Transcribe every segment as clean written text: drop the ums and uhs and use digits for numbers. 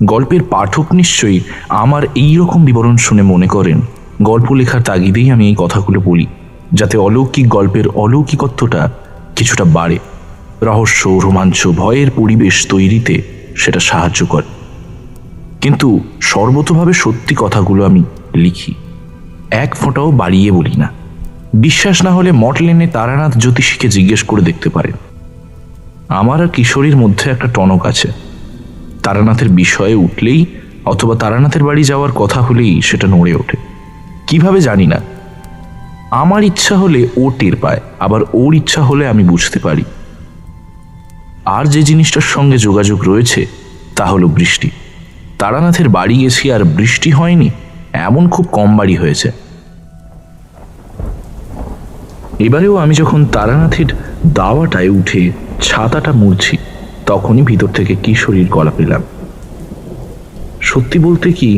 গল্পের পাঠক নিশ্চয়ই আমার এই রকম বিবরণ শুনে মনে করেন গল্প লেখার তাগিদেই আমি এই কথাগুলো বলি, যাতে অলৌকিক গল্পের অলৌকিকত্বটা কিছুটা বাড়ে, রহস্য, রোমাঞ্চ, ভয়ের পরিবেশ তৈরিতে সেটা সাহায্য করে। কিন্তু সর্বতোভাবে সত্যি কথাগুলো আমি লিখি, এক ফোঁটাও বাড়িয়ে বলি না। বিশ্বাস না হলে মটলেনে তারানাথ জ্যোতিষীকে জিজ্ঞেস করে দেখতে পারেন। আমার আর কিশোরীর মধ্যে একটা টনক আছে। তারানাথের বিষয়ে উঠলেই অথবা তারানাথের বাড়ি যাওয়ার কথা হলেই সেটা নড়ে ওঠে। কিভাবে জানি না। আমার ইচ্ছা হলে ও টের পায়, আবার ওর ইচ্ছা হলে আমি বুঝতে পারি। আর যে জিনিসটার সঙ্গে যোগাযোগ রয়েছে তা হলো বৃষ্টি। তারানাথের বাড়ি গেছি আর বৃষ্টি হয়নি এমন খুব কম বাড়ি হয়েছে। এবারেও আমি যখন তারানাথের দাওয়াটায় উঠে ছাতাটা মুড়ছি, তখনই ভিতর থেকে কিশোরীর গলা পেলাম। সত্যি বলতে কি,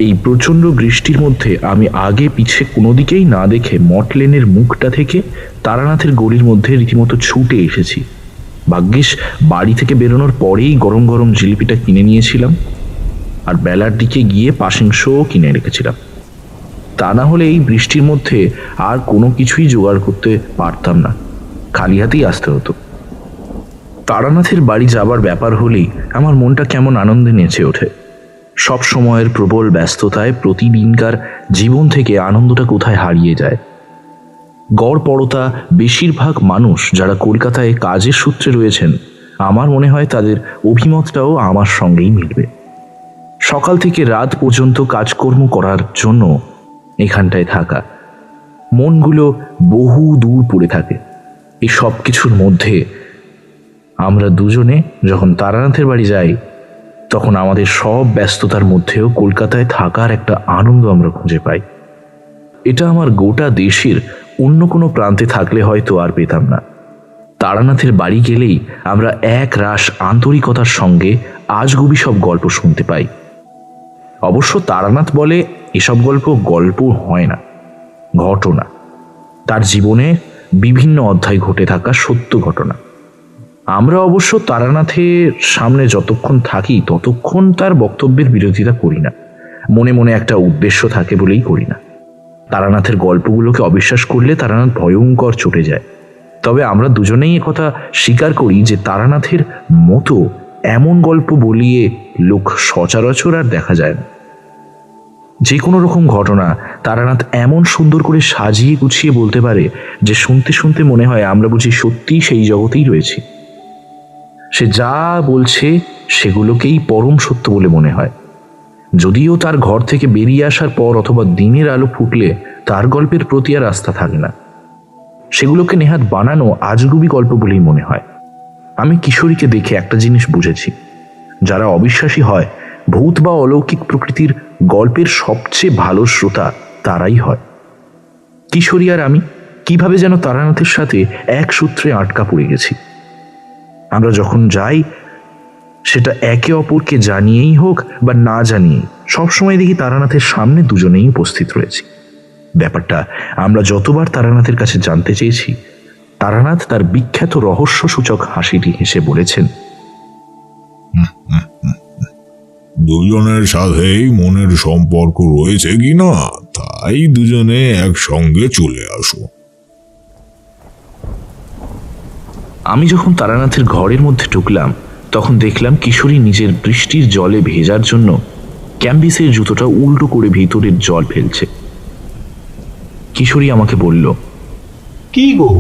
এই প্রচণ্ড বৃষ্টির মধ্যে আমি আগে পিছে কোনো দিকেই না দেখে মটলেনের মুখটা থেকে তারানাথের গলির মধ্যে রীতিমতো ছুটে এসেছি। ভাগ্যিস বাড়ি থেকে বেরোনোর পরেই গরম গরম জিলিপিটা কিনে নিয়েছিলাম, আর বেলার দিকে গিয়ে পাশিংশও কিনে রেখেছিলাম। তা না হলে এই বৃষ্টির মধ্যে আর কোনো কিছুই জোগাড় করতে পারতাম না, খালি হাতেই আসতে হতো। তারানাথের বাড়ি যাবার ব্যাপার হলেই আমার মনটা কেমন আনন্দে নেচে ওঠে। সব সময়ের প্রবল ব্যস্ততায় প্রতিদিনকার জীবন থেকে আনন্দটা কোথায় হারিয়ে যায়। গড়পড়তা বেশিরভাগ মানুষ যারা কলকাতায় কাজের সূত্রে রয়েছেন, আমার মনে হয় তাদের অভিমতটাও আমার সঙ্গেই মিলবে। সকাল থেকে রাত পর্যন্ত কাজকর্ম করার জন্য এখানটায় থাকা, মনগুলো বহু দূর পড়ে থাকে। এই সব কিছুর মধ্যে আমরা দুজনে যখন তারানাথের বাড়ি যাই, তখন আমাদের সব ব্যস্ততার মধ্যেও কলকাতায় থাকার একটা আনন্দ আমরা খুঁজে পাই। এটা আমার গোটা দেশের অন্য কোনো প্রান্তে থাকলে হয়তো আর পেতাম না। তারানাথের বাড়ি গেলেই আমরা এক রাশ আন্তরিকতার সঙ্গে আজগুবি সব গল্প শুনতে পাই। অবশ্য তারানাথ বলে এসব গল্প গল্প হয় না, ঘটনা, তার জীবনে বিভিন্ন অধ্যায় ঘটে থাকা সত্য ঘটনা। আমরা অবশ্য তারানাথের সামনে যতক্ষণ থাকি ততক্ষণ তার বক্তব্যের বিরোধিতা করি না, মনে মনে একটা উদ্দেশ্য থাকে বলেই করি না। তারানাথের গল্পগুলোকে অবিশ্বাস করলে তারানাথ ভয়ঙ্কর চটে যায়। তবে আমরা দুজনেই একথা স্বীকার করি যে তারানাথের মতো এমন গল্প বলিয়ে লোক সচরাচর আর দেখা যায় না। যে কোনো রকম ঘটনা তারানাথ এমন সুন্দর করে সাজিয়ে গুছিয়ে বলতে পারে যে শুনতে শুনতে মনে হয় আমরা বুঝি সত্যিই সেই জগতেই রয়েছি। সে যা বলছে সেগুলোকেই পরম সত্য বলে মনে হয়, যদিও তার ঘর থেকে বেরিয়ে আসার পর অথবা দিনের আলো ফুটলে তার গল্পের প্রতি আর আস্থা থাকে না। সেগুলোকে নেহাত বানানো আজগুবি গল্প বলেই মনে হয়। আমি কিশোরীকে দেখে একটা জিনিস বুঝেছি, যারা অবিশ্বাসী হয় ভূত বা অলৌকিক প্রকৃতির গল্পের সবচেয়ে ভালো শ্রোতা তারাই হয়। কিশোরী আর আমি কিভাবে যেন তারানাথের সাথে এক সূত্রে আটকা পড়ে গেছি। আমরা যখন যাই সেটা একে অপরকে জানিয়েই হোক বা না জানিয়েই, সবসময় দেখি তারানাথের সামনে দুজনেই উপস্থিত রয়েছি। ব্যাপারটা আমরা যতবার তারানাথের কাছে জানতে চেয়েছি, তারানাথ তার বিখ্যাত রহস্যসূচক হাসিটি হেসে বলেছেন, দুজনের সাথেই মনের সম্পর্ক রয়েছে কিনা তাই দুজনে একসঙ্গে চলে আসো। আমি যখন তারানাথের ঘরের মধ্যে ঢুকলাম তখন দেখলাম কিশোরী নিজের বৃষ্টির জলে ভেজার জন্য ক্যাম্বিসের জুতোটা উল্টো করে ভিতরের জল ফেলছে। কিশোরী আমাকে বলল, কি গো?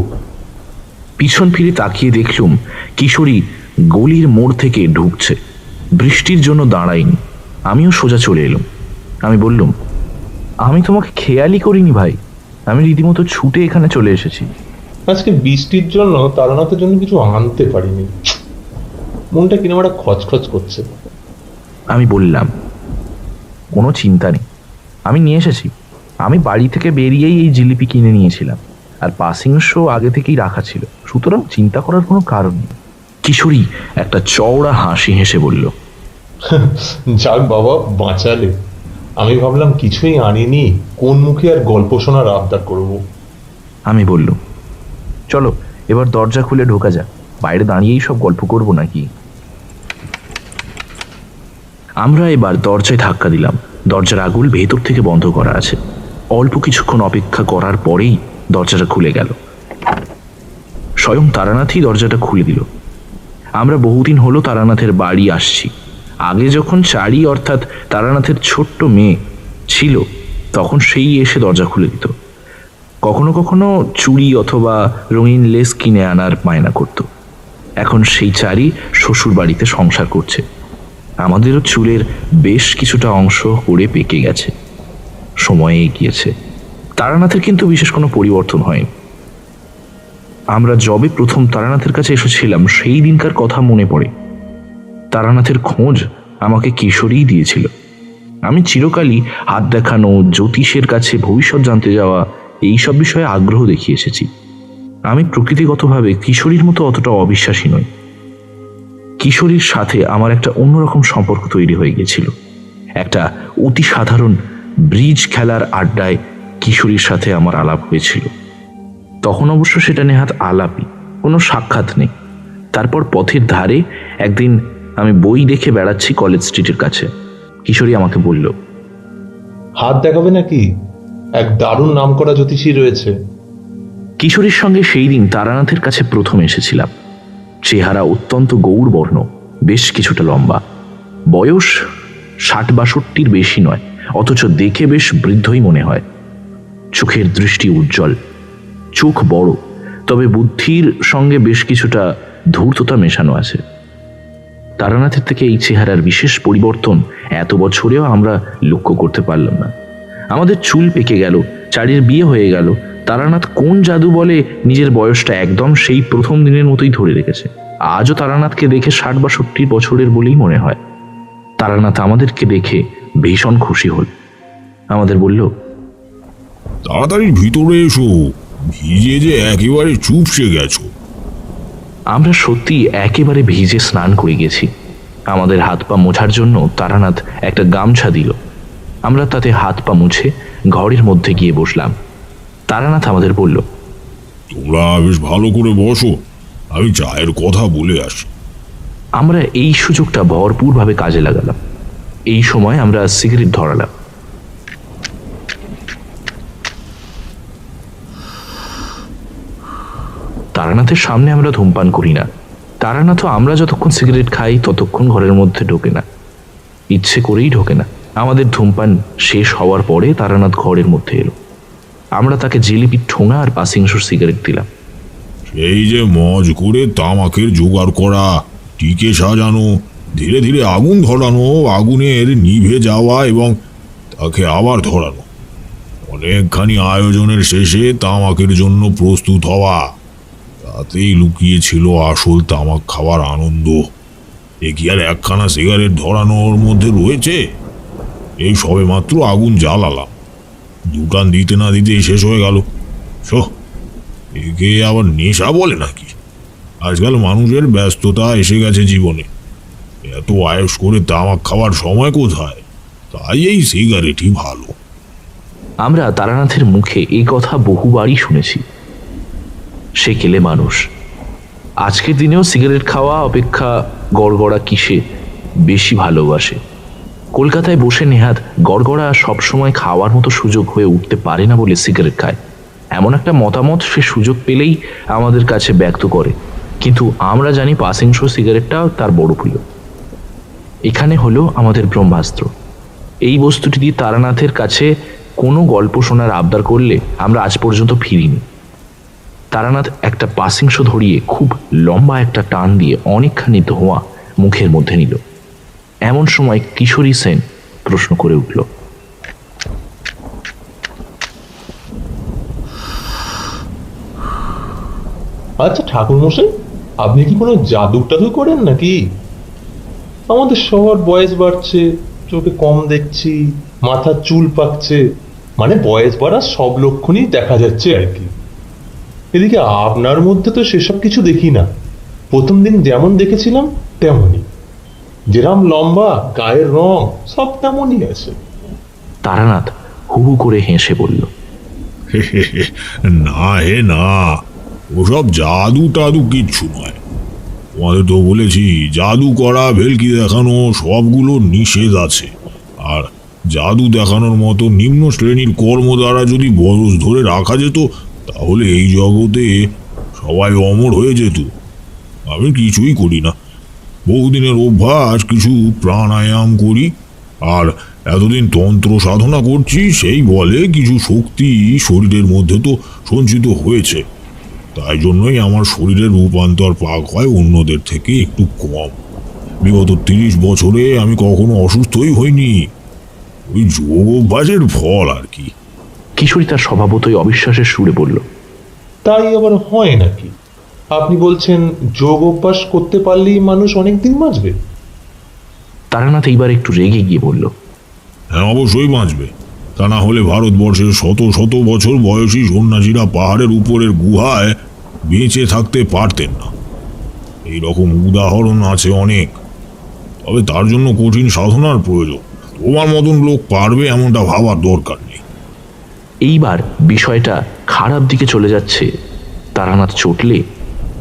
পিছন ফিরে তাকিয়ে দেখলুম কিশোরী গলির মোড় থেকে ঢুকছে, বৃষ্টির জন্য দাঁড়ায়নি। আমিও সোজা চলে এলাম। আমি বললুম, আমি তোমাকে খেয়ালই করিনি ভাই, আমি রীতিমতো ছুটে এখানে চলে এসেছি। আজকে বৃষ্টির জন্য তারানাথের জন্য কিছু আনতে পারিনি, মনটা কিরম একটা খচখচ করছে। আমি বললাম, কোনো চিন্তা নেই, আমি নিয়ে এসেছি। আমি বাড়ি থেকে বেরিয়েই এই জিলিপি কিনে নিয়েছিলাম, আর পাসিং শো আগে থেকেই রাখা ছিল, সুতরাং চিন্তা করার কোনো কারণ নেই। কিশোরী একটা চওড়া হাসি হেসে বলল, যাক বাবা, বাঁচালে। আমি ভাবলাম কিছুই আনিনি, কোন মুখে আর গল্প শোনার আবদার করবো। আমি বললুম, চলো এবার দরজা খুলে ঢোকা যাক, বাইরে দাঁড়িয়েই সব গল্প করবো নাকি। আমরা এবার দরজায় ধাক্কা দিলাম। দরজার আগুল ভেতর থেকে বন্ধ করা আছে। অল্প কিছুক্ষণ অপেক্ষা করার পরেই দরজাটা খুলে গেল। স্বয়ং তারানাথই দরজাটা খুলে দিল। আমরা বহুদিন হলো তারানাথের বাড়ি আসছি। আগে যখন চারি অর্থাৎ তারানাথের ছোট্ট মেয়ে ছিল তখন সেই এসে দরজা খুলে দিত। কখনো কখনো চুড়ি অথবা রঙিন লেস কিনে আনার বায়না করত। এখন সেই চারি শ্বশুর বাড়িতে সংসার করছে। আমাদেরও চুলের বেশ কিছুটা অংশ পড়ে পেকে গেছে, সময়ে এগিয়েছে। তারানাথের কিন্তু বিশেষ কোনো পরিবর্তন হয়নি। আমরা যবে প্রথম তারানাথের কাছে এসেছিলাম সেই দিনকার কথা মনে পড়ে। তারানাথের খোঁজ আমাকে কিশোরীই দিয়েছিল। আমি চিরকালই হাত দেখানো, জ্যোতিষের কাছে ভবিষ্যৎ জানতে যাওয়া এইসব বিষয়ে আগ্রহ দেখিয়ে এসেছি। আমি প্রকৃতিগতভাবে কিশোরীর মতো অতটা অবিশ্বাসী নই। কিশোরীর সাথে আমার একটা অন্যরকম সম্পর্ক তৈরি হয়ে গেছিল। একটা অতি সাধারণ ব্রিজ খেলার আড্ডায় কিশোরীর সাথে আমার আলাপ হয়েছিল। তখন অবশ্য সেটা নেহাত আলাপই, কোনো সাক্ষাৎ নেই। তারপর পথের ধারে একদিন আমি বই দেখে বেড়াচ্ছি কলেজ স্ট্রিটের কাছে। কিশোরী আমাকে বলল, হাত দেখাবে নাকি? এক দারুণ নামকরা জ্যোতিষী রয়েছে। কিশোরীর সঙ্গে সেই দিন তারানাথের কাছে প্রথম এসেছিলাম। চেহারা অত্যন্ত গৌরবর্ণ, বেশ কিছুটা লম্বা, বয়স ৬০-৬২ বেশি নয়, অথচ দেখে বেশ বৃদ্ধই মনে হয়। চোখের দৃষ্টি উজ্জ্বল, চোখ বড়, তবে বুদ্ধির সঙ্গে বেশ কিছুটা ধূর্ততা মেশানো আছে। তারানাথের থেকে এই চেহারার বিশেষ পরিবর্তন এত বছরেও আমরা লক্ষ্য করতে পারলাম না। আমাদের চুল পেকে গেল, চারির বিয়ে হয়ে গেল। তারানাথ কোন জাদু বলে নিজের বয়সটা একদম সেই প্রথম দিনের মতোই ধরে রেখেছে। আজও তারানাথকে দেখে ৬০-৬২ বছরের বলেই মনে হয়। তারানাথ আমাদেরকে দেখে ভীষণ খুশি হল। আমাদের বলল, তাড়াতাড়ি ভিতরে এসো, ভিজে যে একেবারে চুপসে গেছো। আমরা সত্যি একেবারে ভিজে স্নান করে গেছি। আমাদের হাত পা মোছার জন্য তারানাথ একটা গামছা দিল। আমরা তাতে হাত পা মুছে ঘরের মধ্যে গিয়ে বসলাম। তারানাথ আমাদের বলল, তোমরা বেশ ভালো করে বসো, আমি চায়ের কথা বলে আসি। আমরা এই সুযোগটা ভরপুরভাবে কাজে লাগালাম। এই সময় আমরা সিগারেট ধরালাম। তারানাথের সামনে আমরা ধূমপান করি না। তারানাথও আমরা যতক্ষণ সিগারেট খাই ততক্ষণ ঘরের মধ্যে ঢোকে না, ইচ্ছে করেই ঢোকে না। আমাদের ধূমপান শেষ হওয়ার পরে তারানাথ ঘরের মধ্যে এলো। আমরা তাকে জিলিপির ঠোঙা আর পাসিংশো সিগারেট দিলাম। সেই যে মজ করে তামাকের জোগাড় করা, টিকে সাজানো, ধীরে ধীরে আগুন ধরানো, আগুনের নিভে যাওয়া এবং তাকে আবার ধরানো, অনেকখানি আয়োজনের শেষে তামাকের জন্য প্রস্তুত হওয়া, তাতেই লুকিয়েছিল আসল তামাক খাওয়ার আনন্দ। এ কি আর একখানা সিগারেট ধরানোর মধ্যে রয়েছে? এই সবে মাত্র আগুন জ্বালালাম, দুটান দিতে না দিতেই শেষ হয়ে গেল। একে আবার নেশা বলে নাকি? আজকাল মানুষের ব্যস্ততা এসে গেছে জীবনে, এত আয়েস করে তামাক খাওয়ার সময় কোথায়? তাই এই সিগারেটই ভালো। আমরা তারানাথের মুখে এই কথা বহুবারই শুনেছি। সে কেলে মানুষ। আজকের দিনেও সিগারেট খাওয়া অপেক্ষা গড়গড়া কিসে বেশি ভালোবাসে। কলকাতায় বসে নেহাত গড়গড়া সবসময় খাওয়ার মতো সুযোগ হয়ে উঠতে পারে না বলে সিগারেট খায়, এমন একটা মতামত সে সুযোগ পেলেই আমাদের কাছে ব্যক্ত করে। কিন্তু আমরা জানি পাসিংশো সিগারেটটাও তার বড় প্রিয়। এখানে হলো আমাদের ব্রহ্মাস্ত্র। এই বস্তুটি দিয়ে তারানাথের কাছে কোনো গল্প শোনার আবদার করলে আমরা আজ পর্যন্ত ফিরিনি। তারানাথ একটা পাসিংশো ধরিয়ে খুব লম্বা একটা টান দিয়ে অনেকখানি ধোঁয়া মুখের মধ্যে নিল। এমন সময় কিশোরী সেন প্রশ্ন করে উঠল, আচ্ছা ঠাকুরমশাই, আপনি কি কোনো জাদু টাদু করেন নাকি? আমাদের সবার বয়স বাড়ছে, চোখে কম দেখছি, মাথার চুল পাকছে, মানে বয়স বাড়ার সব লক্ষণই দেখা যাচ্ছে আর কি। এদিকে আপনার মধ্যে তো সেসব কিছু দেখি না। প্রথম দিন যেমন দেখেছিলাম তেমনই, যেরাম লম্বা, গায়ের রং সব তেমনই আছে। তারানাথ হু হু করে হেসে বলল, না হে না, ওসব জাদু টাদু কিচ্ছু নয়। তোমাদের তো বলেছি জাদু করা, ভেলকি দেখানো সবগুলো নিষেধ আছে। আর জাদু দেখানোর মতো নিম্ন শ্রেণীর কর্ম দ্বারা যদি বরস ধরে রাখা যেত, তাহলে এই জগতে সবাই অমর হয়ে যেত। আমি কিছুই করি না। বহুদিনের অভ্যাস, কিছু প্রাণায়াম করি, আর এতদিন তন্ত্র সাধনা করছি, সেই বলে কিছু শক্তি শরীরের মধ্যে তো সঞ্চিত হয়েছে। তাই জন্যই আমার শরীরের রূপান্তর পাক হয় অন্যদের থেকে একটু কম। বিগত 30 বছরে আমি কখনো অসুস্থই হইনি। ওই যোগ অভ্যাসের ফল আর কি। কিশোরী তার স্বভাবতই অবিশ্বাসের সুরে বলল, তাই আবার হয় নাকি? আপনি বলছেন যোগ অভ্যাস করতে পারলেই মানুষ অনেক দিন বাঁচবে? তারানাথ এইবার একটু রেগে গিয়ে বলল, হ্যাঁ, অবশ্যই বাঁচবে। তা না হলে ভারতবর্ষের শত শত বছর বয়সী সন্ন্যাসীরা পাহাড়ের উপরের গুহায় বেঁচে থাকতে পারতেন না। এই রকম উদাহরণ আছে অনেক। তবে তার জন্য কঠিন সাধনার প্রয়োজন। তোমার মতন লোক পারবে এমনটা ভাবার দরকার নেই। এইবার বিষয়টা খারাপ দিকে চলে যাচ্ছে। তারানাথ চটলে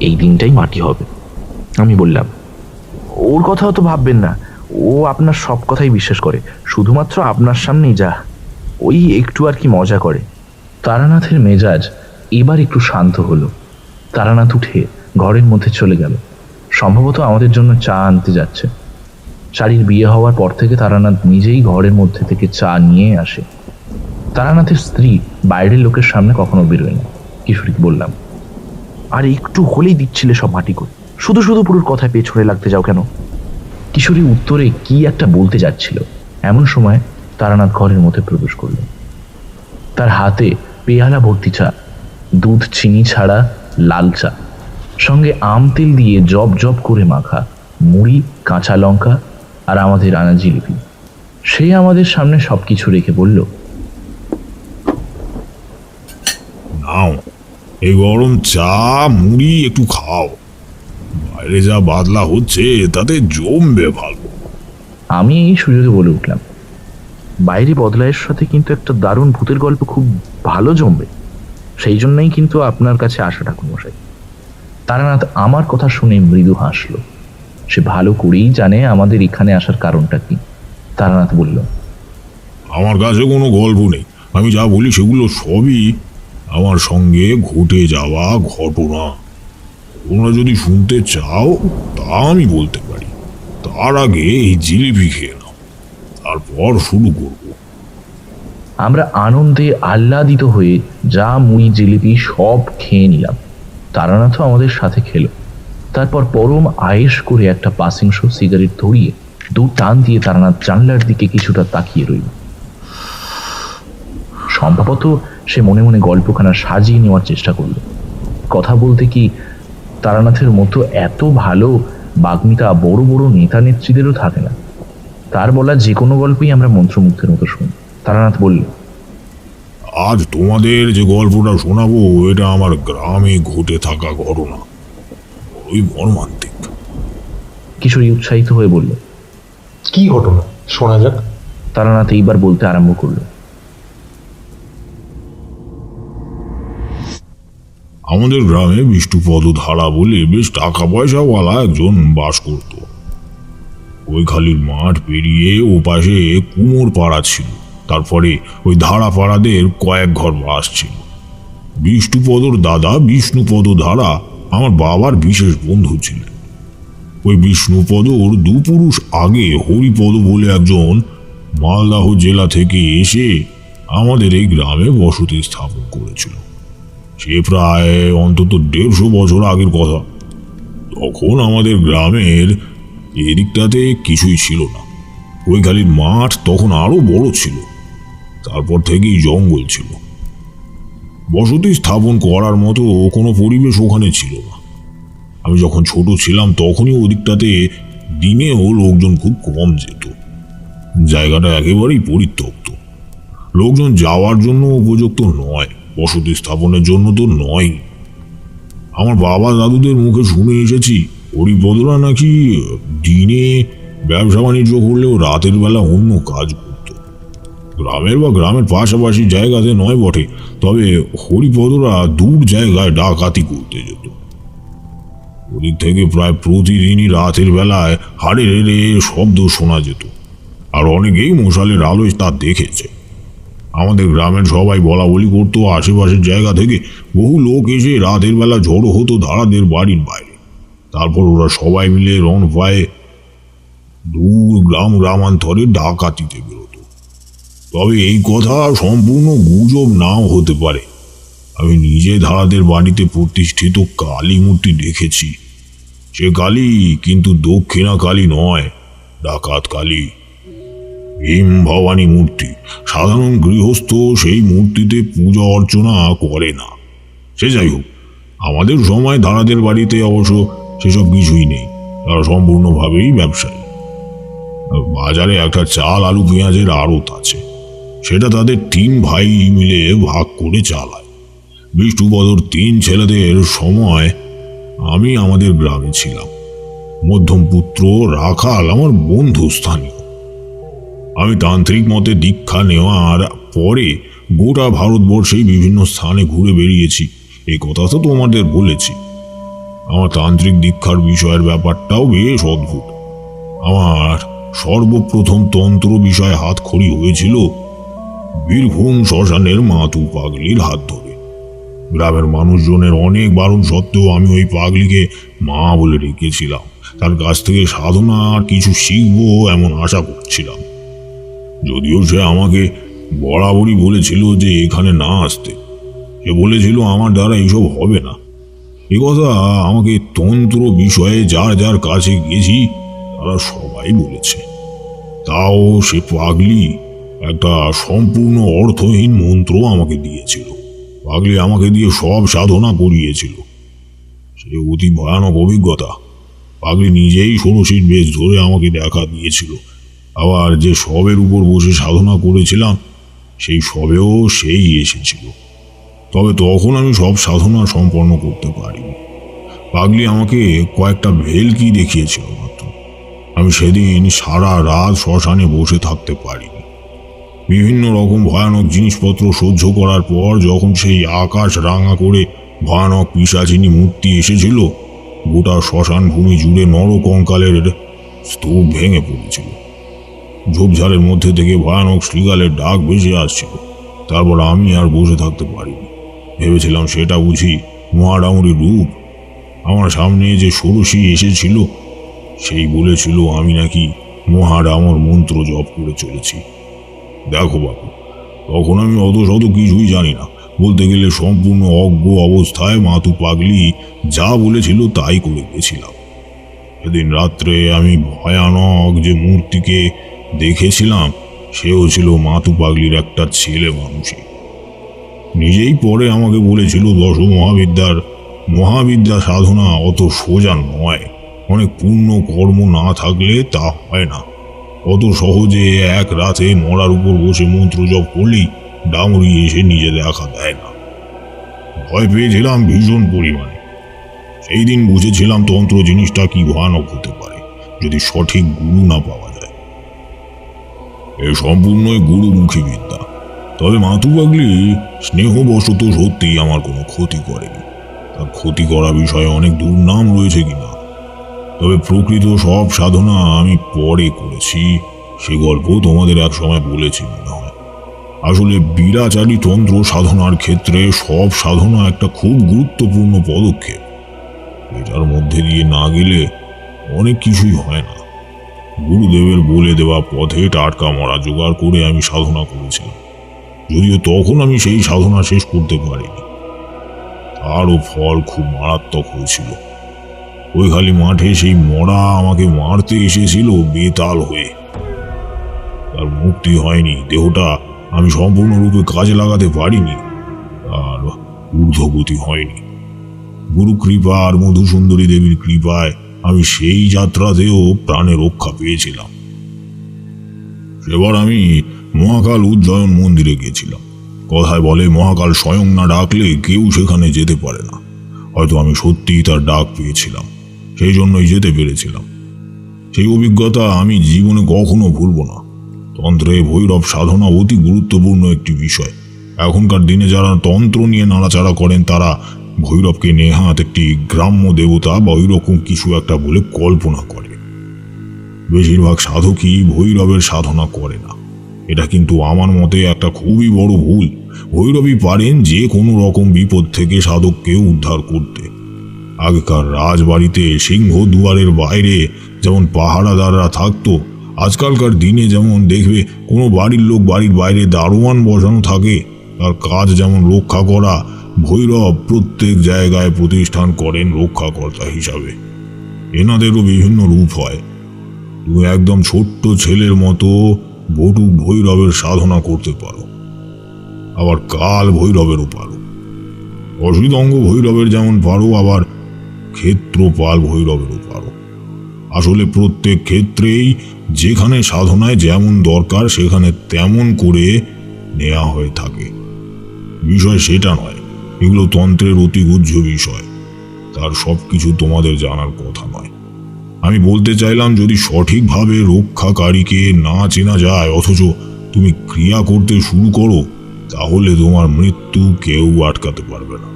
এই দিনটাই মাটি হবে। আমি বললাম, ওর কথা তো ভাববেন না, ও আপনার সব কথাই বিশ্বাস করে, শুধুমাত্র আপনার সামনেই যা ওই একটু আর কি মজা করে। তারানাথের মেজাজ এবার একটু শান্ত হলো। তারানাথ উঠে ঘরের মধ্যে চলে গেল। সম্ভবত আমাদের জন্য চা আনতে যাচ্ছে। শাড়ির বিয়ে হওয়ার পর থেকে তারানাথ নিজেই ঘরের মধ্যে থেকে চা নিয়ে আসে। তারানাথের স্ত্রী বাইরের লোকের সামনে কখনো বেরোয় না। কিশোরীকে বললাম, আর একটু হলেই দিচ্ছিলে সব মাটি করে, শুধু শুধু পুরোর কথায় পেছনে লাগতে যাও কেন? কিশোরী উত্তরে কি একটা বলতে যাচ্ছিল, এমন সময় তারানাথ ঘরের মধ্যে প্রবেশ করল। তার হাতে পেয়ালা ভর্তি চা, দুধ চিনি ছাড়া লাল চা, সঙ্গে আম তেল দিয়ে জব জব করে মাখা মুড়ি, কাঁচা লঙ্কা আর আমাদের আনা জিলিপি। সে আমাদের সামনে সবকিছু রেখে বলল, নাও, এই গরম চা মুড়ি একটু খাও। বাইরে যা বাদলা হচ্ছে তাতে জমবে ভালো। আমি এই সুযোগে বলে উঠলাম, বাইরে বদলায়ের সাথে কিন্তু একটা দারুণ ভূতের গল্প খুব ভালো জমবে, সেই জন্যই কিন্তু আপনার কাছে আসা ঠাকুরমশাই। তারানাথ আমার কথা শুনে মৃদু হাসল। সে ভালো করেই জানে আমাদের এখানে আসার কারণটা কি। তারানাথ বলল, আমার কাছে কোনো গল্প নেই। আমি যা বলি সেগুলো সবই আমার সঙ্গে ঘটে যাওয়া ঘটনা। তোমরা যদি শুনতে চাও তা আমি বলতে পারি। তার আগে এই জিলিপি খেয়ে নাও, তারপর শুরু করব। আমরা আনন্দে আহ্লাদিত হয়ে যা মুড়ি জিলিপি সব খেয়ে নিলাম। তারানাথও আমাদের সাথে খেলো। তারপর পরম আয়েশ করে একটা পাসিংশো সিগারেট ধরিয়ে দু টান দিয়ে তারানাথ জানলার দিকে কিছুটা তাকিয়ে রইল। সম্ভবত সে মনে মনে গল্পখানা সাজিয়ে নেওয়ার চেষ্টা করল। কথা বলতে কি, তারানাথের মতো এত ভালো বাগ্মিতা বড় বড় নেতা নেত্রীদেরও থাকে না। তার বলা যে কোনো গল্পই আমরা মন্ত্রমুগ্ধের মতো শুনি। তারানাথ বলল, আজ তোমাদের যে গল্পটা শোনাবো এটা আমার গ্রামে ঘটে থাকা ঘটনা। ওই মর্মান্তিক। কিশোরী উৎসাহিত হয়ে বলল, কি ঘটনা, শোনা যাক। তারানাথ এইবার বলতে আরম্ভ করলো। আমাদের গ্রামে বিষ্ণুপদ ধারা বলে বেশ টাকা পয়সাওয়ালা একজন বাস করত। ওই খালির মাঠ পেরিয়ে ও পাশে কুমোর পাড়া ছিল। তারপরে ওই ধারা পাড়াদের কয়েক ঘর বাস ছিল। বিষ্ণুপদর দাদা বিষ্ণুপদ ধারা আমার বাবার বিশেষ বন্ধু ছিলেন। ওই বিষ্ণুপদর দুপুরুষ আগে হরিপদ বলে একজন মালদাহ জেলা থেকে এসে আমাদের এই গ্রামে বসতি স্থাপন করেছিল। সে প্রায় অন্তত 150 বছর আগের কথা। তখন আমাদের গ্রামের এদিকটাতে কিছুই ছিল না। ওই খালির মাঠ তখন আরো বড় ছিল। তারপর থেকেই জঙ্গল ছিল। বসতি স্থাপন করার মতো কোনো পরিবেশ ওখানে ছিল না। আমি যখন ছোট ছিলাম তখনই ওদিকটাতে দিনেও লোকজন খুব কম যেত। জায়গাটা একেবারেই পরিত্যক্ত। লোকজন যাওয়ার জন্য উপযুক্ত নয়, বসতি স্থাপনের জন্য তো নয়। আমার বাবা দাদুদের মুখে শুনে এসেছি হরিপদরা নাকি দিনে ব্যবসা বাণিজ্য করলেও রাতের বেলা অন্য কাজ করত। গ্রামের বা গ্রামের পাশাপাশি জায়গাতে নয় বটে, তবে হরিপদরা দূর জায়গায় ডাকাতি করতে যেত। ওদিক থেকে প্রায় প্রতিদিনই রাতের বেলায় হাড়ে রেড়ে শব্দ শোনা যেত, আর অনেকেই মশালের আলোয় তা দেখেছে। আমাদের গ্রামের সবাই বলা বলি করতো আশেপাশের জায়গা থেকে বহু লোক এসে রাতের বেলা জড়ো হতো ধারাদের বাড়ির বাইরে। তারপর ওরা সবাই মিলে রণ পায়ে দূর গ্রামান্তরে ডাকাতিতে বেরোতো। তবে এই কথা সম্পূর্ণ গুজব নাও হতে পারে। আমি নিজে ধারাদের বাড়িতে প্রতিষ্ঠিত কালী মূর্তি দেখেছি। সে কালী কিন্তু দক্ষিণা কালী নয়, ডাকাত কালী, ভীম ভবানী মূর্তি। সাধারণ গৃহস্থ সেই মূর্তিতে পূজা অর্চনা করে না। সে যাই হোক, আমাদের সময় ধারাদের বাড়িতে অবশ্য সেসব কিছুই নেই। তারা সম্পূর্ণভাবেই ব্যবসায়ী। বাজারে একটা চাল আলু পেঁয়াজের আড়ত আছে, সেটা তাদের 3 ভাই মিলে ভাগ করে চালায়। বিষ্ণুপদর 3 ছেলেদের সময় আমি আমাদের গ্রামে ছিলাম। মধ্যম পুত্র রাখাল আমার বন্ধু স্থানীয়। আমি তান্ত্রিক মতে দীক্ষা নেওয়ার পরে গোটা ভারতবর্ষেই বিভিন্ন স্থানে ঘুরে বেরিয়েছি। এই কথা তো তোমাদের বলেছি। আমার তান্ত্রিক দীক্ষার বিষয়ের ব্যাপারটাও বেশ অদ্ভুত। আমার সর্বপ্রথম তন্ত্র বিষয়ে হাতখড়ি হয়েছিল বীরভূম শ্মশানের মাতু পাগলির হাত ধরে। গ্রামের মানুষজনের অনেক বারণ সত্ত্বেও আমি ওই পাগলিকে মা বলে রেখেছিলাম। তার কাছ থেকে সাধনা আর কিছু শিখবো এমন আশা করছিলাম। যদিও সে আমাকে বরাবরই বলেছিল যে এখানে না আসতে। সে বলেছিল আমার দ্বারা এইসব হবে না। এ কথা আমাকে তন্ত্র বিষয়ে যার যার কাছে গেছি তারা সবাই বলেছে। তাও সে পাগলি একটা সম্পূর্ণ অর্থহীন মন্ত্র আমাকে দিয়েছিল। পাগলি আমাকে দিয়ে সব সাধনা করিয়েছিল। সে অতি ভয়ানক অভিজ্ঞতা। পাগলি নিজেই ষোড়শীর বেশ ধরে আমাকে দেখা দিয়েছিল। আবার যে শবের উপর বসে সাধনা করেছিলাম সেই শবেও সেই এসেছিল। তবে তখন আমি সব সাধনা সম্পন্ন করতে পারিনি। পাগলি আমাকে কয়েকটা ভেলকি দেখিয়েছিল মাত্র। আমি সেদিন সারা রাত শ্মশানে বসে থাকতে পারিনি। বিভিন্ন রকম ভয়ানক জিনিসপত্র সহ্য করার পর যখন সেই আকাশ রাঙা করে ভয়ানক পিশাচিনী মূর্তি এসেছিল, গোটা শ্মশান ভূমি জুড়ে নরকঙ্কালের স্তূপ ভেঙে পড়েছিল। ঝোপঝাড়ের মধ্যে থেকে ভয়ানক শৃগালের ডাক ভেসে আসছিল। তারপর আমি আর বসে থাকতে পারিনি। ভেবেছিলাম সেটা বুঝি মহাডামুরির রূপ। আমার সামনে যে ষোড়শী এসেছিল সেই বলেছিল আমি নাকি মহাডামর মন্ত্র জপ করে চলেছি। দেখো বাবু, তখন আমি অত শত কিছুই জানি না। বলতে গেলে সম্পূর্ণ অজ্ঞ অবস্থায় মাতু পাগলি যা বলেছিল তাই করে গেছিলাম। সেদিন রাত্রে আমি ভয়ানক যে মূর্তিকে দেখেছিলাম সেও ছিল মাতু পাগলির একটা ছেলে মানুষই। নিজেই পরে আমাকে বলেছিল দশ মহাবিদ্যা সাধনা অত সোজা নয়। অনেক পুণ্য কর্ম না থাকলে তা হয় না। অত সহজে এক রাতে মরার উপর বসে মন্ত্র জপ করলেই ডামুরি এসে নিজে দেখা দেয় না। ভয় পেয়েছিলাম ভীষণ পরিমাণে। সেই দিন বুঝেছিলাম তন্ত্র জিনিসটা কি ভয়ানক হতে পারে যদি সঠিক গুরু না পাওয়া যায়। এ সম্পূর্ণই গুরুমুখী বিদ্যা। তবে মাতু পাগলি স্নেহবশত সত্যিই আমার কোনো ক্ষতি করেনি। তার ক্ষতি করা বিষয়ে অনেক দুর্নাম রয়েছে কিনা, তবে প্রকৃত সব সাধনা আমি পরে করেছি সে গল্প তোমাদের এক সময় বলেছি মনে হয়। আসলে বিরাচারী তন্ত্র সাধনার ক্ষেত্রে সব সাধনা একটা খুব গুরুত্বপূর্ণ পদক্ষেপ। এটার মধ্যে দিয়ে না গেলে অনেক কিছুই হয় না। গুরুদেবের বলে দেওয়া পথে টাটকা মরা জোগাড় করে আমি সাধনা করেছিলাম, যদিও তখন আমি সেই সাধনা শেষ করতে পারিনি। তারও ফল খুব মারাত্মক হয়েছিল। ওই খালি মাঠে সেই মরা আমাকে মারতে এসেছিল বেতাল হয়ে। তার মুক্তি হয়নি, দেহটা আমি সম্পূর্ণরূপে কাজে লাগাতে পারিনি, আর ঊর্ধ্বগতি হয়নি। গুরু কৃপা আর মধুসুন্দরী দেবীর কৃপায় আমি সেই যাত্রাতেও প্রাণে রক্ষা পেয়েছিলাম। সেবার আমি মহাকাল উজ্জয়ন মন্দিরে গিয়েছিলাম। কথায় বলে মহাকাল স্বয়ং না ডাকলে কেউ সেখানে যেতে পারে না। হয়তো আমি সত্যিই তার ডাক পেয়েছিলাম, সেই জন্যই যেতে পেরেছিলাম। সেই অভিজ্ঞতা আমি জীবনে কখনো ভুলব না। তন্ত্রে ভৈরব সাধনা অতি গুরুত্বপূর্ণ একটি বিষয়। এখনকার দিনে যারা তন্ত্র নিয়ে নাড়াচাড়া করেন তারা ভৈরবকে নেহাত একটি গ্রাম্য দেবতা বা ওই রকম কিছু একটা বলে কল্পনা করে। বেশিরভাগ সাধকই ভৈরবের সাধনা করে না। এটা কিন্তু আমার মতে একটা খুবই বড় ভুল। ভৈরবই পারেন যে কোনো রকম বিপদ থেকে সাধককে উদ্ধার করতে। আগেকার রাজবাড়িতে সিংহ দুয়ারের বাইরে যেমন পাহারাদাররা থাকতো, আজকালকার দিনে যেমন দেখবে কোনো বাড়ির লোক বাড়ির বাইরে দারোয়ান বসানো থাকে। তার কাজ যেমন রক্ষা করা, ভৈরব প্রত্যেক জায়গায় প্রতিষ্ঠান করেন রক্ষাকর্তা হিসাবে। এনাদেরও বিভিন্ন রূপ হয়। তুমি একদম ছোট্ট ছেলের মতো বটুক ভৈরবের সাধনা করতে পারো, আবার কাল ভৈরবেরও পারো। অসিতঙ্গ ভৈরবের যেমন পারো, আবার ক্ষেত্রপাল ভৈরবেরও পারো। আসলে প্রত্যেক ক্ষেত্রেই যেখানে সাধনায় যেমন দরকার সেখানে তেমন করে নেওয়া হয়ে থাকে। বিষয় সেটা নয়, এগুলো তন্ত্রের অতি গুহ্য বিষয়। তার সব কিছু তোমাদের জানার কথা নয়। আমি বলতে চাইলাম, যদি সঠিকভাবে রক্ষাকারীকে না চেনা যায় অথচ তুমি ক্রিয়া করতে শুরু করো, তাহলে তোমার মৃত্যু কেউ আটকাতে পারবে না।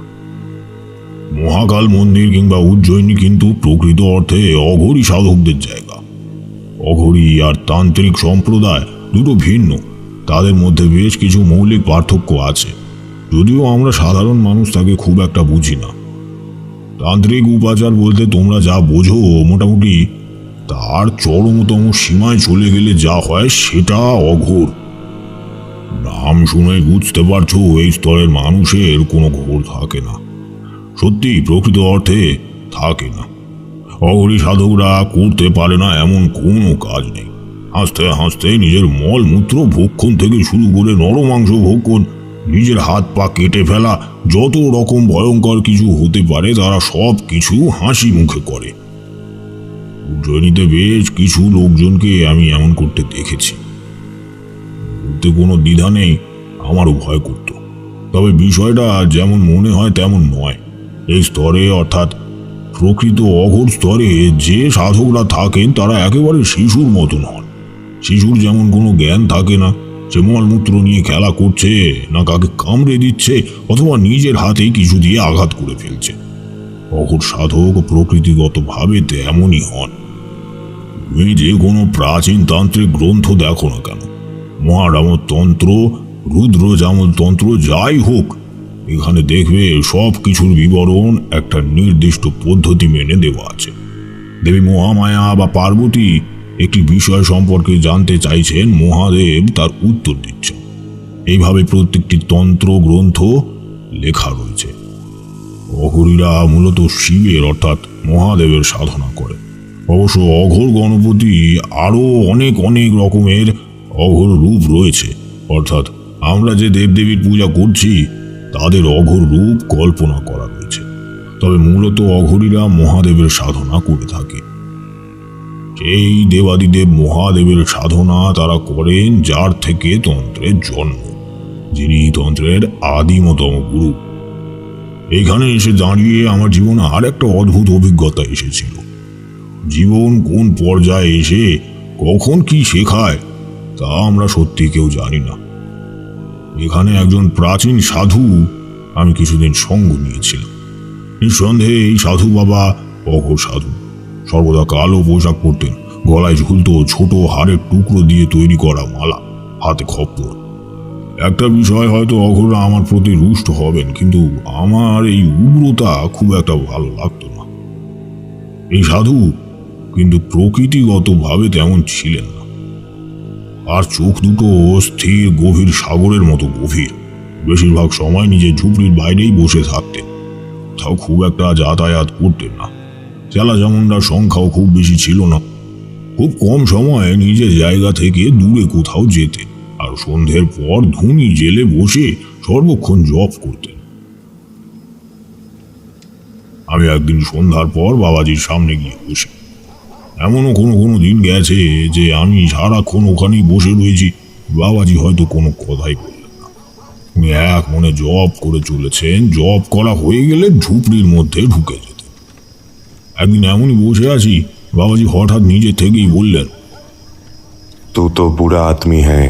মহাকাল মন্দির কিংবা উজ্জয়িনী কিন্তু প্রকৃত অর্থে অঘরী সাধকদের জায়গা। অঘরী আর তান্ত্রিক সম্প্রদায় দুটো ভিন্ন। তাদের মধ্যে বেশ কিছু মৌলিক পার্থক্য আছে, যদিও আমরা সাধারণ মানুষ তাকে খুব একটা বুঝি না। তান্ত্রিক উপাচার বলতে তোমরা যা বোঝো, মোটামুটি তার চরমতম সীমায় চলে গেলে যা হয় সেটা অঘোর। নাম শুনে বুঝতে পারছো এই স্তরের মানুষের কোনো ঘোর থাকে না। সত্যি প্রকৃত অর্থে থাকে না। অঘরী সাধকরা করতে পারে না এমন কোনো কাজ নেই। হাসতে হাসতে নিজের মলমূত্র ভক্ষণ থেকে শুরু করে নরমাংস ভক্ষণ, নিজের হাত পা কেটে ফেলা, যত রকম ভয়ঙ্কর কিছু হতে পারে তারা সব কিছু হাসি মুখে করে। উজ্জয়িনীতে বেশ কিছু লোকজনকে আমি এমন করতে দেখেছি। বলতে কোনো দ্বিধা নেই, আমারও ভয় করত। তবে বিষয়টা যেমন মনে হয় তেমন নয়। এই স্তরে, অর্থাৎ প্রকৃত অঘোর স্তরে যে সাধকরা থাকেন তারা একেবারে শিশুর মতন হন। শিশুর যেমন কোনো জ্ঞান থাকে না, সে মলমূত্র নিয়ে খেলা করছে, না কাকে কামড়ে দিচ্ছে, অথবা নিজের হাতেই কিছু দিয়ে আঘাত করে ফেলছে। অঘোর সাধক প্রকৃতিগতভাবে তেমনই হন। তুমি যে কোনো প্রাচীন তান্ত্রিক গ্রন্থ দেখো না কেন, মহারামত তন্ত্র, রুদ্র জামল তন্ত্র, যাই হোক, এখানে দেখবে সব কিছুর বিবরণ একটা নির্দিষ্ট পদ্ধতি মেনে দেওয়া আছে। দেবী মহামায়া বা পার্বতী একটি বিষয় সম্পর্কে জানতে চাইছেন, মহাদেব তার উত্তর দিচ্ছেন। এইভাবে প্রত্যেকটি তন্ত্র গ্রন্থ লেখা রয়েছে। অঘরীরা মূলত শিবের অর্থাৎ মহাদেবের সাধনা করে। অবশ্য অঘোর গণপতি আরও অনেক অনেক রকমের অঘোর রূপ রয়েছে, অর্থাৎ আমরা যে দেবদেবীর পূজা করছি তাদের অঘোর রূপ কল্পনা করা রয়েছে। তবে মূলত অঘরীরা মহাদেবের সাধনা করে থাকে। সেই দেবাদিদেব মহাদেবের সাধনা তারা করেন যার থেকে তন্ত্রের জন্ম, যিনি তন্ত্রের আদিমতম গুরু। এখানে এসে দাঁড়িয়ে আমার জীবনে আর একটা অদ্ভুত অভিজ্ঞতা এসেছিল। জীবন কোন পর্যায়ে এসে কখন কি শেখায় তা আমরা সত্যি কেউ জানি না। এখানে একজন প্রাচীন সাধু আমি কিছুদিন সঙ্গ নিয়েছিলাম। নিঃসন্দেহে এই সাধু বাবা অঘোর সাধু। সর্বদা কালো পোশাক পরতেন, গলায় ঝুলতো ছোট হাড়ের টুকরো দিয়ে তৈরি করা মালা, হাতে খপ্পর। একটা বিষয় হয়তো অঘোররা আমার প্রতি রুষ্ট হবেন, কিন্তু আমার এই উগ্রতা খুব একটা ভালো লাগতো না। এই সাধু কিন্তু প্রকৃতিগতভাবে তেমন ছিলেন না। আর চোখ দুটো স্থির গভীর সাগরের মতো গভীর। বেশিরভাগ সময় নিজের ঝুপড়ির বাইরেই বসে থাকতেন, তাও খুব একটা যাতায়াত করতেন না। চেলা চামুন্ডার সংখ্যাও খুব বেশি ছিল না। খুব কম সময়ে নিজের জায়গা থেকে দূরে কোথাও যেতেন, আর সন্ধ্যের পর ধুনি জেলে বসে সর্বক্ষণ জপ করতেন। আমি একদিন সন্ধ্যার পর বাবাজির সামনে গিয়ে বসে। এমনও কোনো কোনো দিন গেছে যে আমি সারাক্ষণ ওখানেই বসে রয়েছি, বাবাজি হয়তো কোনো কথাই বললেন না। উনি এক মনে জপ করে চলেছেন। জপ করা হয়ে গেলে ঝুপড়ির মধ্যে ঢুকে যেতেন। একদিন এমনই বসে আছি, বাবাজি হঠাৎ নিজে থেকেই বললেন, तू तो बुरा आदमी है।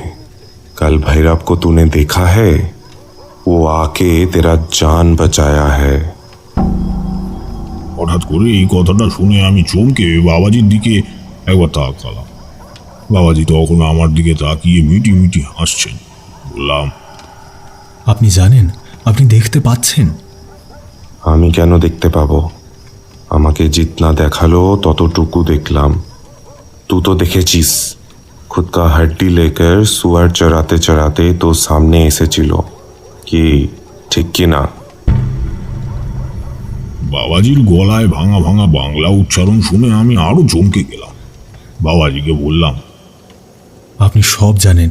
कल भैरव को तूने देखा है? वो आके तेरा जान बचाया है। হঠাৎ করে এই কথাটা শুনে আমি চমকে বাবাজির দিকে একবার তাকালাম। বাবাজি তখন আমার দিকে তাকিয়ে মিটি মিটি হাসছেন। বললাম, আপনি জানেন, আপনি দেখতে পাচ্ছেন? আমি কেন দেখতে পাবো? আমাকে जितना দেখালো ততটুকু দেখলাম। तू तो দেখেছিস, खुद का हड्डी लेकर सुअर चराते चराते तो सामने এসেছিল। কি ঠিক কি না? বাবাজির গলায় ভাঙা ভাঙা বাংলা উচ্চারণ শুনে আমি আরো চমকে গেলাম। বাবাজিকে বললাম, আপনি সব জানেন,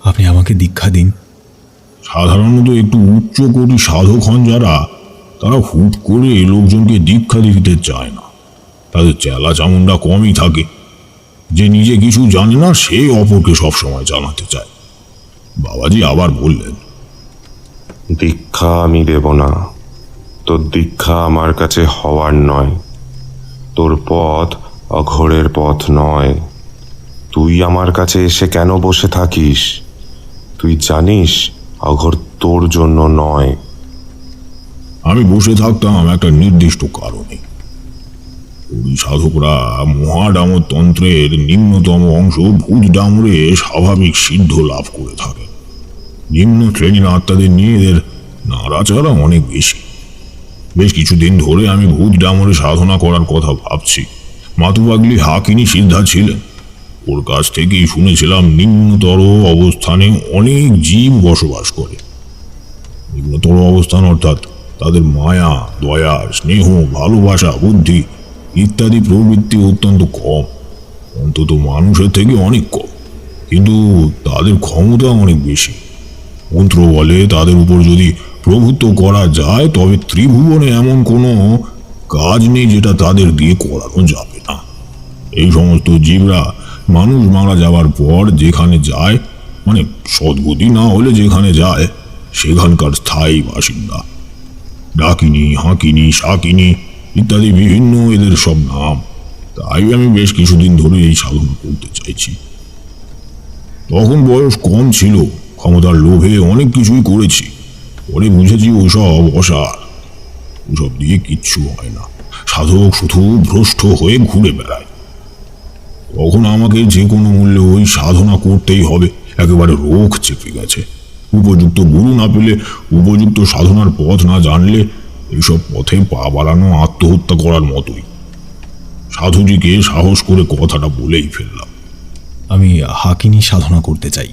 আপনি আমাকে দীক্ষা দিন। সাধারণত একটু উচ্চ কোটি সাধক হন যারা, তারা হুট করে লোকজনকে দীক্ষা দিতে চায় না। তাদের চেলা চামুন্ডা কমই থাকে। যে নিজে কিছু জানে না সে অপরকে সবসময় জানাতে চায়। বাবাজি আবার বললেন, দীক্ষা আমি দেব না। তোর দীক্ষা আমার কাছে হওয়ার নয়। তোর পথ অঘোরের পথ নয়। তুই আমার কাছে এসে কেন বসে থাকিস? তুই জানিস অঘোর তোর জন্য নয়। আমি বসে থাকতাম একটা নির্দিষ্ট কারণে। ওই সাধকরা মহাডামর তন্ত্রের নিম্নতম অংশ ভূত ডামরে স্বাভাবিক সিদ্ধ লাভ করে থাকে। নিম্ন শ্রেণীর আত্মাদের নিয়ে এদের নাড়াচাড়া অনেক বেশি। বেশ কিছুদিন ধরে আমি ভূত ডামরে সাধনা করার কথা ভাবছি। মাতুবাগলি হাকিনী সিদ্ধা ছিলেন, ওর কাছ থেকেই শুনেছিলাম নিম্নতর অবস্থানে অনেক জীব বসবাস করে। নিম্নতর অবস্থান অর্থাৎ তাদের মায়া, দয়া, স্নেহ, ভালোবাসা, বুদ্ধি ইত্যাদি প্রবৃত্তি অত্যন্ত কম, অন্তত মানুষের থেকে অনেক কম, কিন্তু তাদের ক্ষমতা অনেক বেশি। মন্ত্র বলে তাদের উপর যদি প্রভুত্ব করা যায় তবে ত্রিভুবনে এমন কোনো কাজ নেই যেটা তাদের দিয়ে করানো যাবে না। এই সমস্ত জীবরা মানুষ মারা যাওয়ার পর যেখানে যায়, মানে সদ্গতি না হলে যেখানে যায়, সেখানকার স্থায়ী বাসিন্দা। ডাকিনী, হাঁকিনী, শাকিনী ইত্যাদি বিভিন্ন এদের সব নাম। তাই আমি বেশ কিছুদিন ধরে এই সাধনা করতে চাইছি। তখন বয়স কম ছিল, ক্ষমতার লোভে অনেক কিছুই করেছি। পরে বুঝেছি ওসব অসার, ওসব দিয়ে কিচ্ছু হয় না। সাধক শুধু ভ্রষ্ট হয়ে ঘুরে বেড়ায়। তখন আমাকে যে কোনো মূল্যে ওই সাধনা করতেই হবে। একেবারে রোগ চেপে গেছে। উপযুক্ত গুরু না পেলে, উপযুক্ত সাধনার পথ না জানলে এইসব পথে পা বাড়ানো আত্মহত্যা করার মতোই। সাধুজিকে সাহস করে কথাটা বলেই ফেললাম। আমি হাকিনী সাধনা করতে চাই।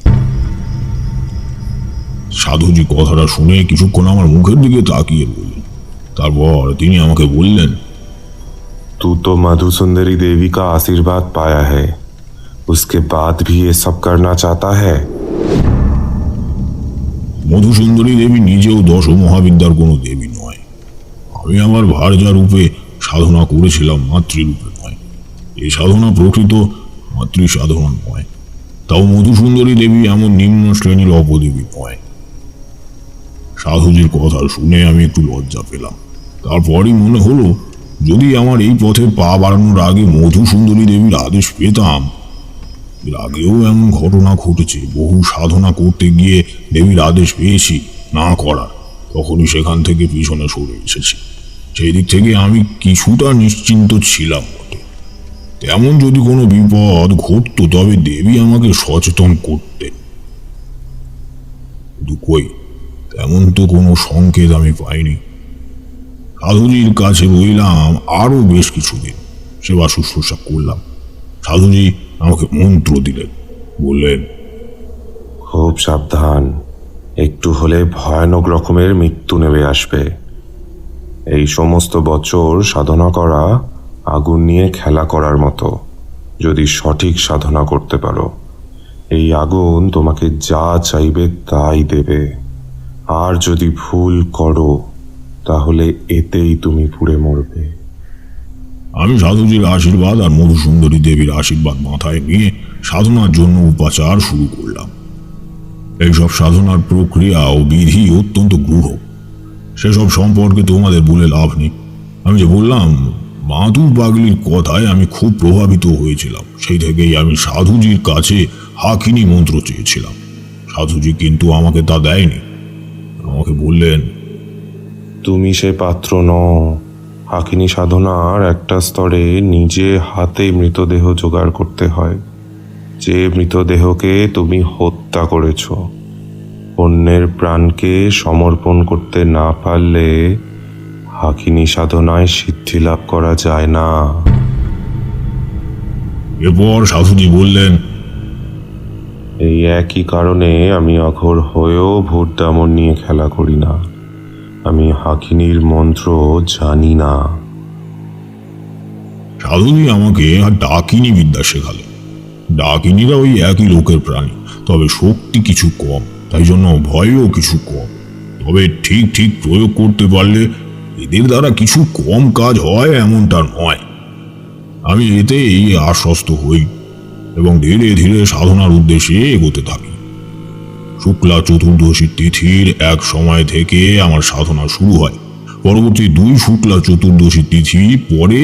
সাধুজি কথাটা শুনে কিছুক্ষণ আমার মুখের দিকে তাকিয়ে রইলেন। তারপর তিনি আমাকে বললেন, तू तो मधुसुंदरी देवी का आशीर्वाद पाया है, उसके बाद भी ये सब करना चाहता है? মধুসুন্দরী দেবী নিজেও দশ মহাবিদ্যার কোনো দেবী নয়। আমি আমার ভার্যা রূপে সাধনা করেছিলাম, মাতৃরূপে নয়। এই সাধনা প্রকৃত মাতৃ সাধনা নয়। তাও মধুসুন্দরী দেবী এমন নিম্ন শ্রেণীর অপদেবী নয়। সাধুজির কথা শুনে আমি একটু লজ্জা পেলাম। তারপরই মনে হলো, যদি আমার এই পথে পা বাড়ানোর আগে মধুসুন্দরী দেবীর আদেশ পেতাম। এর আগেও এমন ঘটনা ঘটেছে। বহু সাধনা করতে গিয়ে দেবীর আদেশ পেয়েছি না করার, তখনই সেখান থেকে পিছনে সরে এসেছি। সেই দিক থেকে আমি কিছুটা নিশ্চিন্ত ছিলাম বটে। তেমন যদি কোনো বিপদ ঘটতো তবে দেবী আমাকে সচেতন করতেন। কিন্তু কই, তেমন তো কোনো সংকেত আমি পাইনি। সাধুজির কাছে রইলাম আরো বেশ কিছুদিন, সেবা শুশ্রূষা করলাম। সাধুজি আমাকে মন্ত্র দিলেন, বললেন, খুব সাবধান, একটু হলে ভয়ানক রকমের মৃত্যু নেমে আসবে। এই সমস্ত বছর সাধনা করা আগুন নিয়ে খেলা করার মতো। যদি সঠিক সাধনা করতে পারো, এই আগুন তোমাকে যা চাইবে তাই দেবে। আর যদি ভুল করো তাহলে এতেই তুমি পুড়ে মরবে। আমি সাধুজির আশীর্বাদ আর মধুসুন্দরী দেবীর আশীর্বাদ মাথায় নিয়ে সাধনার জন্য উপাচার শুরু করলাম। এইসব সাধনার প্রক্রিয়া ও বিধি অত্যন্ত গূঢ়। সেসব সম্পর্কে তোমাদের বলে লাভ নেই। আমি যে বললাম, মাধু পাগলির কথায় আমি খুব প্রভাবিত হয়েছিলাম। সেই থেকেই আমি সাধুজির কাছে হাকিনী মন্ত্র চেয়েছিলাম। সাধুজি কিন্তু আমাকে তা দেয়নি। আমাকে বললেন, তুমি সে পাত্র নও। হাকিনী সাধনার একটা স্তরে নিজে হাতে মৃতদেহ জোগাড় করতে হয়, যে মৃতদেহকে তুমি হত্যা করেছ। অন্যের প্রাণকে সমর্পণ করতে না পারলে হাকিনী সাধনায় সিদ্ধি লাভ করা যায় না। এরপর সাধুজি বললেন, এই একই কারণে আমি অঘোর হয়েও ভূত দামন নিয়ে খেলা করি না। আমি হাকিনীর মন্ত্র জানি না। সাধুজি আমাকে আর ডাকিনী বিদ্যা শেখালেন। ডাকিনীরা ওই একই লোকের প্রাণী, তবে শক্তি কিছু কম, তাই জন্য ভয়ও কিছু কম। তবে ঠিক ঠিক প্রয়োগ করতে পারলে এদের দ্বারা কিছু কম কাজ হয় এমনটা নয়। আমি এতেই আশ্বস্ত হই এবং ধীরে ধীরে সাধনার উদ্দেশ্যে এগোতে থাকি। শুক্লা চতুর্দশী তিথির এক সময় থেকে আমার সাধনা শুরু হয়। পরবর্তী 2 শুক্লা চতুর্দশী তিথি পরে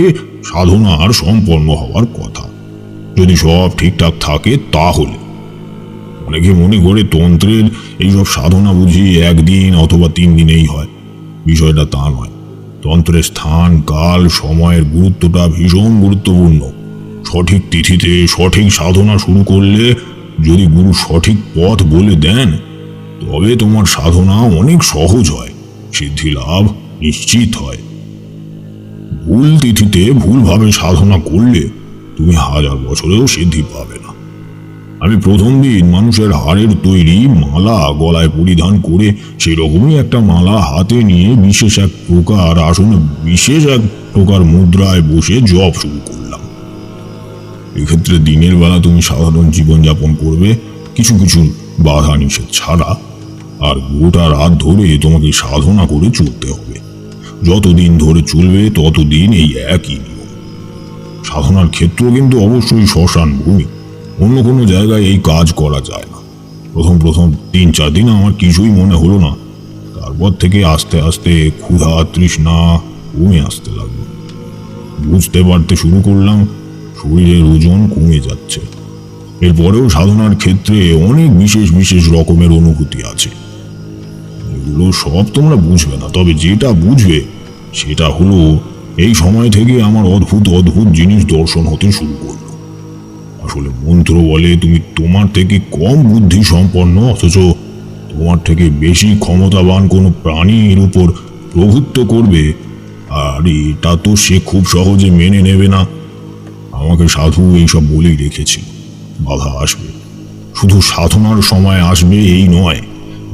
সাধনার সম্পন্ন হওয়ার কথা, যদি সব ঠিকঠাক থাকে তাহলে। অনেকে মনে করে তন্ত্রের এইসব সাধনা বুঝি 1 দিন অথবা 3 দিনেই হয়। বিষয়টা তা নয়। তন্ত্রের স্থান, কাল, সময়ের গুরুত্বটা ভীষণ গুরুত্বপূর্ণ। সঠিক তিথিতে সঠিক সাধনা শুরু করলে, যদি গুরু সঠিক পথ বলে দেন, তবে তোমার সাধনা অনেক সহজ হয়, সিদ্ধি লাভ নিশ্চিত হয়। ভুল তিথিতে ভুলভাবে সাধনা করলে তুমি 1000 বছরেও সিদ্ধি পাবে না। আমি প্রথম দিন মানুষের হাড়ের তৈরি মালা গলায় পরিধান করে সেই রকমই একটা মালা হাতে নিয়ে বিশেষ এক প্রকার আসনে বিশেষ এক প্রকার মুদ্রায় বসে জপ শুরু করলাম। এক্ষেত্রে দিনের বেলা তুমি সাধারণ জীবনযাপন করবে, কিছু কিছু বাধা নিষেধ ছাড়া, আর গোটা রাত ধরে তোমাকে সাধনা করে চলতে হবে। যতদিন ধরে চলবে ততদিন এই একই নিয়ম। সাধনার ক্ষেত্র কিন্তু অবশ্যই শ্মশান ভূমি, অন্য কোনো জায়গায় এই কাজ করা যায় না। প্রথম 3-4 দিন আমার কিছুই মনে হলো না। তারপর থেকে আস্তে আস্তে ক্ষুধা তৃষ্ণা কমে আসতে লাগলো। বুঝতে পারতে শুরু করলাম শরীরের ওজন কমে যাচ্ছে। এরপরেও সাধনার ক্ষেত্রে অনেক বিশেষ বিশেষ রকমের অনুভূতি আছে। এগুলো সব তোমরা বুঝবে না, তবে যেটা বুঝবে সেটা হলো এই সময় থেকে আমার অদ্ভুত অদ্ভুত জিনিস দর্শন হতে শুরু করলো। আসলে মন্ত্র বলে তুমি তোমার থেকে কম বুদ্ধি সম্পন্ন অথচ তোমার থেকে বেশি ক্ষমতাবান কোনো প্রাণীর উপর প্রভুত্ব করবে, আর এটা তো সে খুব সহজে মেনে নেবে না। আমাকে সাধু এইসব বলেই রেখেছিল, বাধা আসবে, শুধু সাধনার সময় আসবে এই নয়।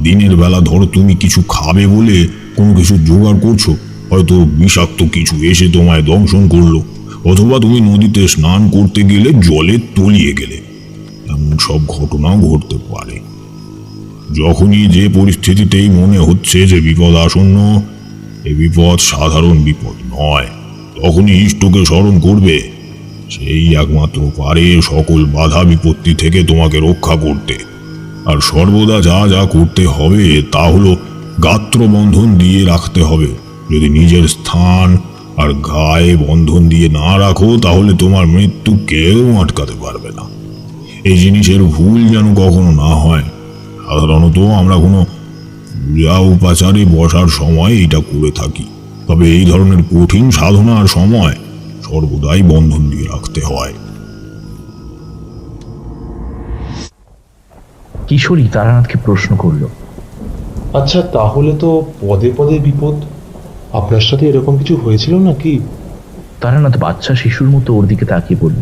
দিনের বেলা ধরো তুমি কিছু খাবে বলে কোনো কিছু জোগাড় করছো, হয়তো বিষাক্ত কিছু এসে তোমায় দংশন করলো, অথবা তুমি নদীতে স্নান করতে গেলে জলে তলিয়ে গেলে। এমন সব ঘটনাও ঘটতে পারে। যখনই যে পরিস্থিতিতেই মনে হচ্ছে যে বিপদ আসন্ন, এই বিপদ সাধারণ বিপদ নয়, তখনই ইষ্টকে স্মরণ করবে। সেই একমাত্র পারে সকল বাধা বিপত্তি থেকে তোমাকে রক্ষা করতে। আর সর্বদা যা যা করতে হবে তা হলো গাত্র বন্ধন দিয়ে রাখতে হবে। যদি নিজের স্থান আর গায়ে বন্ধন দিয়ে না রাখো, তাহলে তোমার মৃত্যু কেউ আটকাতে পারবে না। এই জিনিসের ভুল যেন কখনো না হয়। সাধারণত আমরা কোনো পূজা উপাচারে বসার সময় এটা করে থাকি, তবে এই ধরনের কঠিন সাধনার সময় সর্বদাই বন্ধন দিয়ে রাখতে হয়। কিশোরী তারানাথকে প্রশ্ন করলো, আচ্ছা, তাহলে তো পদে পদে বিপদ। আপনার সাথে এরকম কিছু হয়েছিল নাকি? তারানাথ বাচ্চা শিশুর মতো ওর দিকে তাকিয়ে বলল,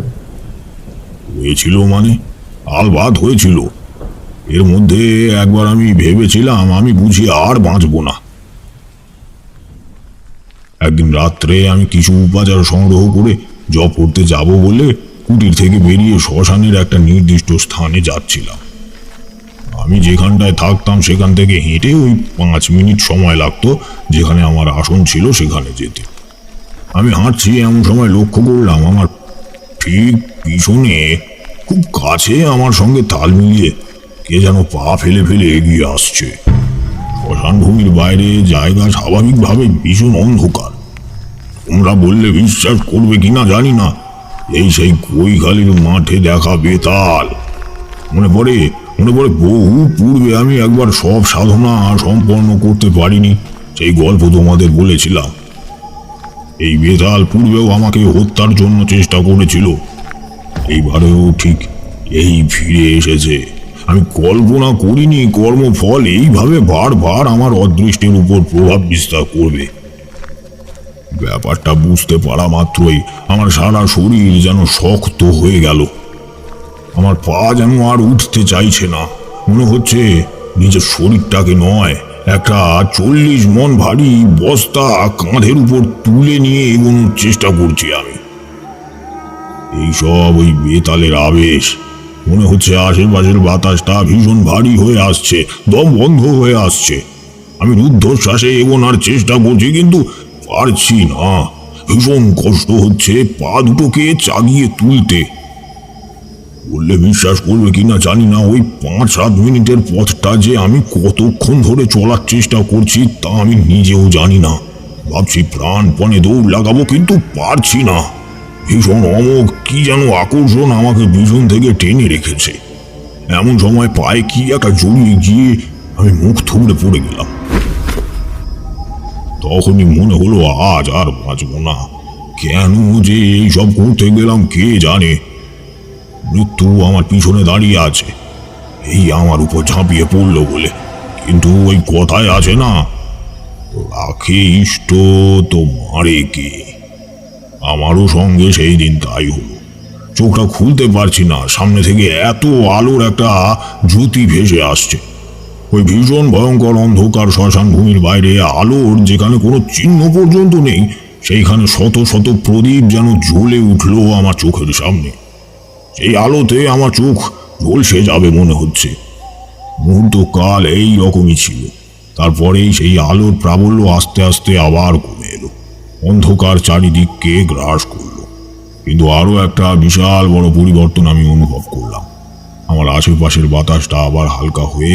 হয়েছিল মানে? আলবাত হয়েছিল। এর মধ্যে একবার আমি ভেবেছিলাম আমি বুঝি আর বাঁচব না। একদিন রাত্রে আমি কিছু উপাচার সংগ্রহ করে জপ করতে যাব বলে কুটির থেকে বেরিয়ে শ্মশানের একটা নির্দিষ্ট স্থানে যাচ্ছিলাম। আমি যেখানটায় থাকতাম সেখান থেকে হেঁটে ওই 5 মিনিট সময় লাগতো যেখানে আমার আসন ছিল সেখানে যেতে। আমি হাঁটছি, এমন সময় লক্ষ্য করলাম আমার ঠিক পিছনে খুব কাছে আমার সঙ্গে তাল মিলিয়ে কে যেন পা ফেলে ফেলে এগিয়ে আসছে। শ্মশান ভূমির বাইরে জায়গা স্বাভাবিকভাবে ভীষণ অন্ধকার। তোমরা বললে বিশ্বাস করবে কিনা জানি না, এই সেই কৈখালির মাঠে দেখা বেতাল। মনে পড়ে বহু পূর্বে আমি একবার সব সাধনা সম্পন্ন করতে পারিনি, সেই গল্প তোমাদের বলেছিলাম। এই বেতাল পূর্বেও আমাকে হত্যার জন্য চেষ্টা করেছিল, এইবারেও ঠিক এই ফিরে এসেছে। আমি কল্পনা করিনি কর্মফল এইভাবে বারবার আমার অদৃষ্টের উপর প্রভাব বিস্তার করবে। ব্যাপারটা বুঝতে পারা মাত্রই আমার সারা শরীর যেন শক্ত হয়ে গেল। আমার পা যেন আর উঠতে চাইছে না। মনে হচ্ছে নিজের শরীরটাকে নয়, একটা 40 মন ভারী বস্তা কাঁধের উপর তুলে নিয়ে এগোনোর চেষ্টা করছি আমি। এইসব ওই বেতালের আবেশ। মনে হচ্ছে আশেপাশের বাতাসটা ভীষণ ভারী হয়ে আসছে, দম বন্ধ হয়ে আসছে। আমি রুদ্ধশ্বাসে এগোনোর চেষ্টা করছি, কিন্তু পারছি না। ভীষণ কষ্ট হচ্ছে পা দুটোকে চাগিয়ে তুলতে। বললে বিশ্বাস করবে কিনা জানি না, ওই 5-7 মিনিটের পথটা যে আমি কতক্ষণ ধরে চলার চেষ্টা করছি তা আমি নিজেও জানি না। ভাবছি প্রাণপণে দৌড় লাগাবো, কিন্তু পারছি না। ভীষণ অমোঘ কি যেন আকর্ষণ আমাকে পিছন থেকে টেনে রেখেছে। এমন সময় পায়ে কি একটা জড়িয়ে গিয়ে আমি মুখ থুবড়ে পড়ে গেলাম। তখনই মনে হলো আজ আর বাঁচব না। কেন যে এইসব করতে গেলাম কে জানে। মৃত্যু আমার পিছনে দাঁড়িয়ে আছে, এই আমার উপর ঝাঁপিয়ে পড়লো বলে। কিন্তু ওই কথায় আছে না, রাখে ইষ্ট তো মারে কে। আমারও সঙ্গে সেই দিন তাই হলো। চোখটা খুলতে পারছি না, সামনে থেকে এত আলোর একটা জ্যোতি ভেসে আসছে। ওই ভীষণ ভয়ঙ্কর অন্ধকার শ্মশান ভূমির বাইরে আলোর যেখানে কোনো চিহ্ন পর্যন্ত নেই, সেইখানে শত শত প্রদীপ যেন জ্বলে উঠলো আমার চোখের সামনে। সেই আলোতে আমার চোখ ঝলসে যাবে মনে হচ্ছে। মুহূর্তকাল এই রকমই ছিল। তারপরেই সেই আলোর প্রাবল্য আস্তে আস্তে আবার কমে এলো, অন্ধকার চারিদিককে গ্রাস করলো। কিন্তু আরো একটা বিশাল বড় পরিবর্তন আমি অনুভব করলাম। আমার আশেপাশের বাতাসটা আবার হালকা হয়ে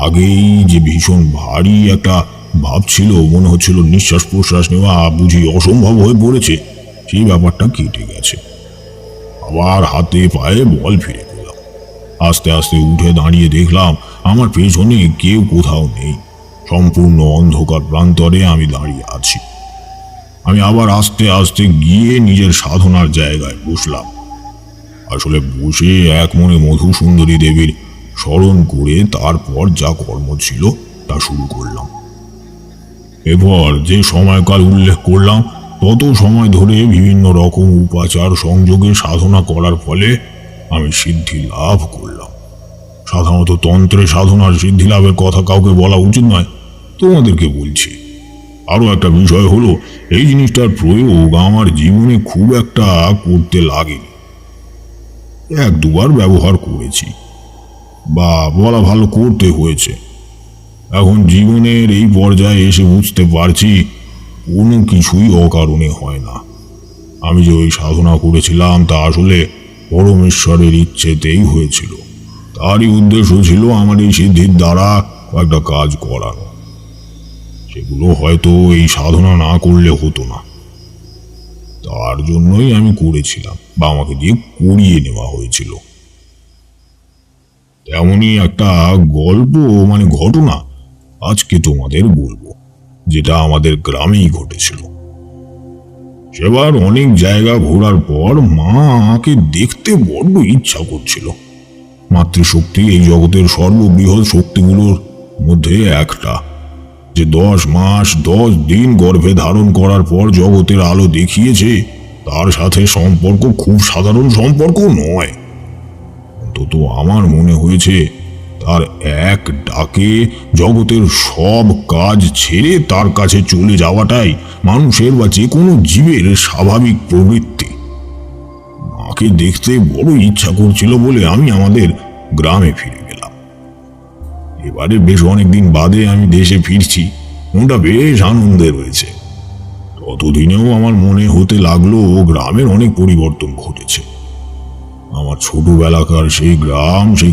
আগেই যে ভীষণ ভারী একটা ভাব ছিল, মনে হচ্ছিল নিঃশ্বাস প্রশ্বাস নেওয়া বুঝি অসম্ভব হয়ে পড়েছে, সেই ব্যাপারটা কেটে গেছে। আবার হাতে পায়ে বল ফিরে পেলাম। আস্তে আস্তে উঠে দাঁড়িয়ে দেখলাম আমার পেছনে কেউ কোথাও নেই। সম্পূর্ণ অন্ধকার প্রান্তরে আমি দাঁড়িয়ে আছি। আমি আবার আস্তে আস্তে গিয়ে নিজের সাধনার জায়গায় বসলাম। আসলে বসে এক মনে মধুসুন্দরী দেবীর স্মরণ করে তারপর যা কর্ম ছিল তা শুরু করলাম। এরপর যে সময়কাল উল্লেখ করলাম তত সময় ধরে বিভিন্ন রকম উপাচার সংযোগে সাধনা করার ফলে আমি সিদ্ধি লাভ করলাম। সাধারণত তন্ত্রে সাধনার সিদ্ধি লাভের কথা কাউকে বলা উচিত নয়, তোমাদেরকে বলছি। আরও একটা বিষয় হলো, এই জিনিসটার প্রয়োগ আমার জীবনে খুব একটা করতে লাগেনি। 1-2বার ব্যবহার করেছি, বা বলা ভালো করতে হয়েছে। এখন জীবনের এই পর্যায়ে এসে বুঝতে পারছি কোনো কিছুই অকারণে হয় না। আমি যে ওই সাধনা করেছিলাম তা আসলে পরমেশ্বরের ইচ্ছেতেই হয়েছিল। তারই উদ্দেশ্য ছিল আমার এই সিদ্ধির দ্বারা কয়েকটা কাজ করানো। সেগুলো হয়তো এই সাধনা না করলে হতো না, তার জন্যই আমি করেছিলাম, বা আমাকে দিয়ে করিয়ে নেওয়া হয়েছিল। তেমনই একটা গল্প ঘটনা আজকে তোমাদের বলবো, যেটা আমাদের গ্রামেই ঘটেছিল। সেবার অনেক জায়গা ঘোরার পর মাকে দেখতে বড্ড ইচ্ছা করছিল। মাতৃশক্তি এই জগতের সর্ববৃহৎ শক্তিগুলোর মধ্যে একটা, যে 10 মাস 10 দিন গর্ভে ধারণ করার পর জগতের আলো দেখিয়েছে, তার সাথে সম্পর্ক খুব সাধারণ সম্পর্ক নয়। অন্তত আমার মনে হয়েছে তার এক ডাকে জগতের সব কাজ ছেড়ে তার কাছে চলে যাওয়াটাই মানুষের বা যে কোনো জীবের স্বাভাবিক প্রবৃত্তি। মাকে দেখতে বড় ইচ্ছা করছিল বলে আমি আমাদের গ্রামে ফিরে গেলাম। এবারে বেশ অনেকদিন বাদে আমি দেশে ফিরছি, মনটা বেশ আনন্দে রয়েছে। ততদিনেও আমার মনে হতে লাগলো গ্রামের অনেক পরিবর্তন ঘটেছে। আমার ছোটবেলাকার সেই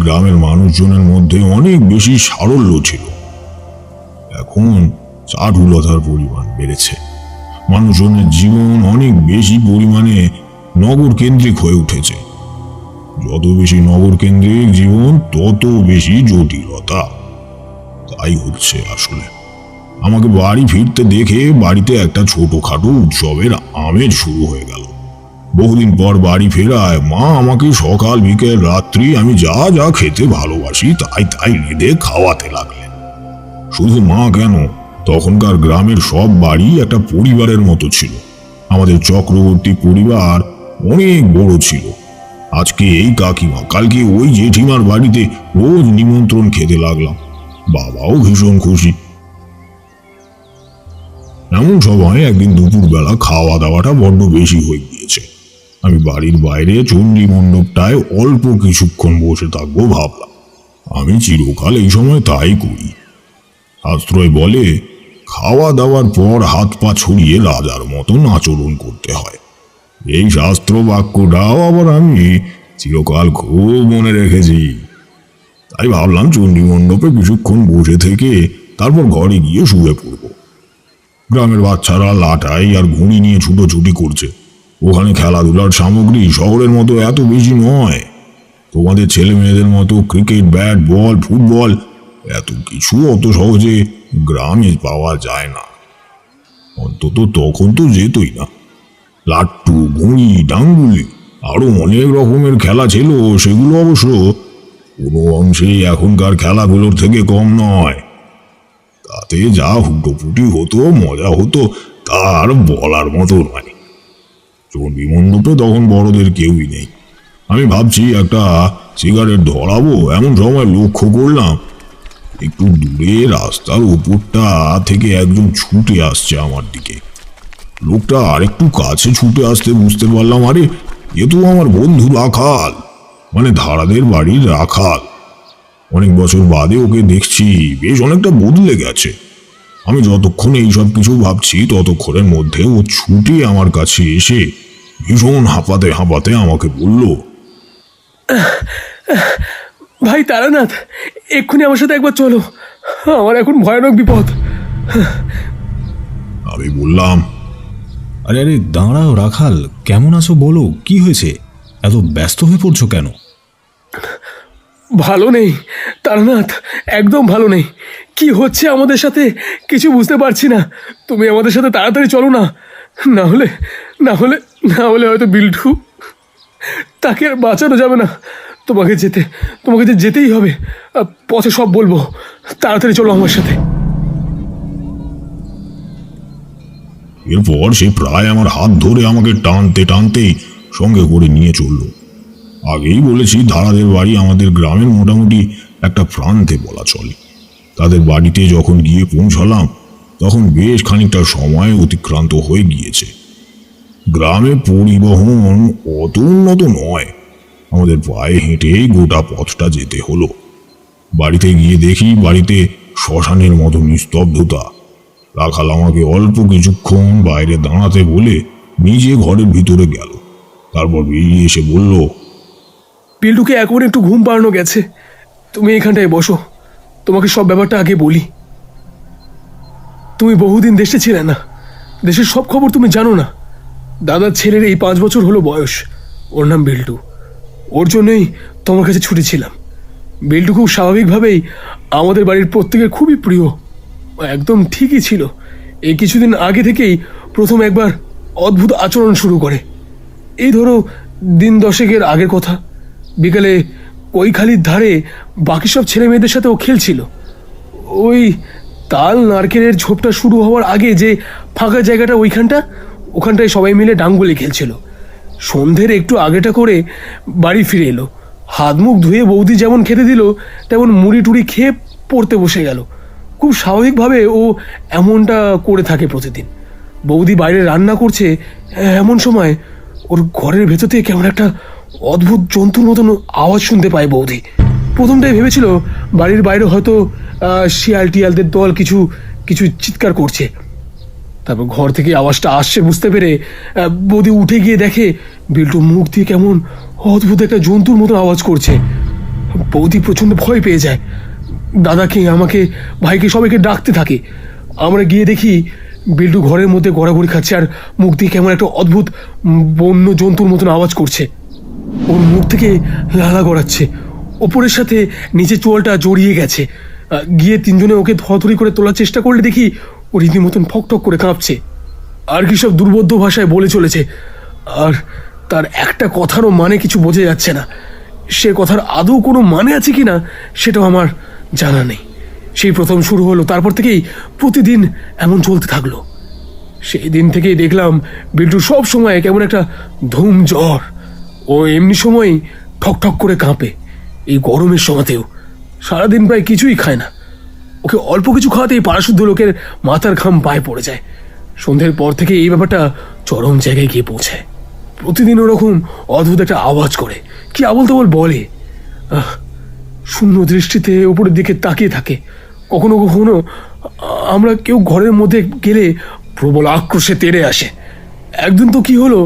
গ্রামের মানুষজনের মধ্যে অনেক বেশি সারল্য ছিল। এখন চাটুলতার পরিমাণ বেড়েছে। মানুষজনের জীবন অনেক বেশি পরিমাণে নগর কেন্দ্রিক হয়ে উঠেছে। যত বেশি নগর কেন্দ্রিক জীবন তত বেশি জটিলতা। তাই হচ্ছে আসলে। আমাকে বাড়ি ফিরতে দেখে বাড়িতে একটা ছোটখাটো উৎসবের আমেজ শুরু হয়ে গেল। বহুদিন পর বাড়ি ফেরায় মা আমাকে সকাল বিকেল রাত্রি আমি যা যা খেতে ভালোবাসি তাই তাই রেঁধে খাওয়াতে লাগলেন। শুধু মা কেন, তখনকার গ্রামের সব বাড়ি একটা পরিবারের মতো ছিল। আমাদের চক্রবর্তী পরিবার অনেক বড় ছিল। আজকে এই কাকিমা, কালকে ওই জেঠিমার বাড়িতে রোজ নিমন্ত্রণ খেতে লাগলাম। বাবাও ভীষণ খুশি। এমন সময় একদিন দুপুরবেলা খাওয়া দাওয়াটা বড্ড বেশি হয়ে গিয়েছে। আমি বাড়ির বাইরে চণ্ডী মণ্ডপটায় অল্প কিছুক্ষণ বসে থাকবো ভাবলাম। আমি চিরকাল এই সময় তাই করি। শাস্ত্রয় বলে, খাওয়া দাওয়ার পর হাত পা ছড়িয়ে রাজার মতন আচরণ করতে হয়। এই শাস্ত্র বাক্যটাও আবার আমি চিরকাল খুব মনে রেখেছি। তাই ভাবলাম চণ্ডী মণ্ডপে কিছুক্ষণ বসে থেকে তারপর ঘরে গিয়ে শুয়ে পড়ব। গ্রামের বাচ্চারা লাটাই আর ঘুড়ি নিয়ে ছুটোছুটি করছে। ওখানে খেলাধুলার সামগ্রী শহরের মতো এত বেশি নয়। তোমাদের ছেলে মেয়েদের মতো ক্রিকেট, ব্যাট, বল, ফুটবল এত কিছু অত সহজে গ্রামে পাওয়া যায় না। অন্তত তখন তো যেতই না। লাট্টু, ঘুড়ি, ডাঙ্গুলি আরো অনেক রকমের খেলা ছিল, সেগুলো অবশ্য কোনো অংশেই এখনকার খেলাগুলোর থেকে কম নয়। তাতে যা হুটোপুটি হতো, মজা হতো, তার বলার মতো নয়। চণ্ডী মণ্ডপে তখন বড়দের কেউই নেই। আমি ভাবছি একটা সিগারেট ধরাবো, এমন সময় লক্ষ্য করলাম একটু দূরে রাস্তার উপরটা থেকে একজন ছুটে আসছে আমার দিকে। লোকটা আরেকটু কাছে ছুটে আসতে বুঝতে পারলাম, আরে এ তো আমার বন্ধু রাখাল, মানে ধারাদের বাড়ির রাখাল। অনেক বছর বাদে ওকে দেখছি, বেশ অনেকটা বদলে গেছে। আমি যতক্ষণ এইসব কিছু ভাবছি ততক্ষণের মধ্যে ও ছুটে আমার কাছে এসে ভীষণ হাঁপাতে হাঁপাতে আমাকে বলল, ভাই তারানাথ, এক্ষুনি আমার সাথে একবার চলো, আমার এখন ভয়ানক বিপদ। আমি বললাম, আরে আরে দাঁড়াও রাখাল, কেমন আছো বলো, কি হয়েছে? এত ব্যস্ত হয়ে পড়ছো কেন? ভালো নেই তারানাথ, একদম ভালো নেই। কি হচ্ছে আমাদের সাথে কিছু বুঝতে পারছি না। তুমি আমাদের সাথে তাড়াতাড়ি চলো না, না হলে না হলে না হলে হয়তো বিল্টু, তাকে আর বাঁচানো যাবে না। তোমাকে যে যেতেই হবে। পথে সব বলবো, তাড়াতাড়ি চলো আমার সাথে। এরপর সে প্রায় আমার হাত ধরে আমাকে টানতে টানতেই সঙ্গে করে নিয়ে চলল। আগেই বলেছি, ধারাদের বাড়ি আমাদের গ্রামের মোটামুটি একটা প্রান্তে বলা চলে। তাদের বাড়িতে যখন গিয়ে পৌঁছালাম তখন বেশ খানিকটা সময় অতিক্রান্ত হয়ে গিয়েছে। গ্রামে পরিবহন অত উন্নত নয়, আমাদের পায়ে হেঁটেই গোটা পথটা যেতে হলো। বাড়িতে গিয়ে দেখি বাড়িতে শ্মশানের মতো নিস্তব্ধতা। রাখাল আমাকে অল্প কিছুক্ষণ বাইরে দাঁড়াতে বলে নিজে ঘরের ভিতরে গেল। তারপর বেরিয়ে এসে বলল, বিল্টুকে এখন একটু ঘুম পাড়ানো গেছে, তুমি এখানটায় বসো, তোমাকে সব ব্যাপারটা আগে বলি। তুমি বহুদিন দেশে ছিলে না, দেশের সব খবর তুমি জানো না। দাদার ছেলের এই 5 বছর হলো বয়স, ওর নাম বিল্টু। ওর জন্যই তোমার কাছে ছুটেছিলাম। বিল্টু খুব স্বাভাবিকভাবেই আমাদের বাড়ির প্রত্যেকের খুবই প্রিয়। ও একদম ঠিকই ছিল। এই কিছুদিন আগে থেকেই প্রথম একবার অদ্ভুত আচরণ শুরু করে। এই ধরো 10 আগের কথা, বিকালে ওই খালির ধারে বাকি সব ছেলে মেয়েদের সাথে ও খেলছিল। ওই তাল নারকেলের ঝোপটা শুরু হওয়ার আগে যে ফাঁকা জায়গাটা ওখানটায় সবাই মিলে ডাঙ্গুলি খেলছিল। সন্ধ্যের একটু আগেটা করে বাড়ি ফিরে এলো। হাত মুখ ধুয়ে বৌদি যেমন খেতে দিল তেমন মুড়ি টুড়ি খেয়ে পড়তে বসে গেল। খুব স্বাভাবিকভাবে ও এমনটা করে থাকে প্রতিদিন। বৌদি বাইরে রান্না করছে, এমন সময় ওর ঘরের ভেতর থেকে কেমন একটা অদ্ভুত জন্তুর মতন আওয়াজ শুনতে পায় বৌদি। প্রথমটাই ভেবেছিল বাড়ির বাইরে হয়তো শিয়াল টিয়ালদের দল কিছু কিছু চিৎকার করছে। তারপর ঘর থেকে আওয়াজটা আসছে বুঝতে পেরে বৌদি উঠে গিয়ে দেখে বিল্টু মুখ দিয়ে কেমন অদ্ভুত একটা জন্তুর মতো আওয়াজ করছে। বৌদি প্রচণ্ড ভয় পেয়ে যায়। দাদাকে, আমাকে, ভাইকে সবাইকে ডাকতে থাকে। আমরা গিয়ে দেখি বিল্টু ঘরের মধ্যে গড়াগড়ি খাচ্ছে আর মুখ দিয়ে কেমন একটা অদ্ভুত বন্য জন্তুর মতন আওয়াজ করছে। ওর মুখ থেকে লালা গড়াচ্ছে, ওপরের সাথে নিচে চোয়ালটা জড়িয়ে গেছে। গিয়ে তিনজনে ওকে ধরাধরি করে তোলার চেষ্টা করলে দেখি ও রীতিমতন ফকটক করে কাঁপছে, আর কি সব দুর্বোধ্য ভাষায় বলে চলেছে, আর তার একটা কথারও মানে কিছু বোঝা যাচ্ছে না। সে কথার আদৌ কোনো মানে আছে কি না সেটাও আমার জানা নেই। সেই প্রথম শুরু হলো, তারপর থেকেই প্রতিদিন এমন চলতে থাকলো। সেই দিন থেকেই দেখলাম বিল্টু সব সময় কেমন একটা ধুম জ্বর, ও এমনি সময়ই ঠক করে কাঁপে। এই গরমের সময়তেও সারাদিন প্রায় কিছুই খায় না। ওকে অল্প কিছু খাওয়াতেই পাড়াশুদ্ধ লোকের মাথার ঘাম পায়ে পড়ে যায়। সন্ধ্যের পর থেকে এই ব্যাপারটা চরম জায়গায় গিয়ে পৌঁছায়। প্রতিদিন ওরকম অদ্ভুত একটা আওয়াজ করে, কি আবল তাবল বলে, শূন্য দৃষ্টিতে উপরের দিকে তাকিয়ে থাকে। কখনো কখনো আমরা কেউ ঘরের মধ্যে গেলে প্রবল আক্রোশে তেড়ে আসে। একদিন তো কি হলো,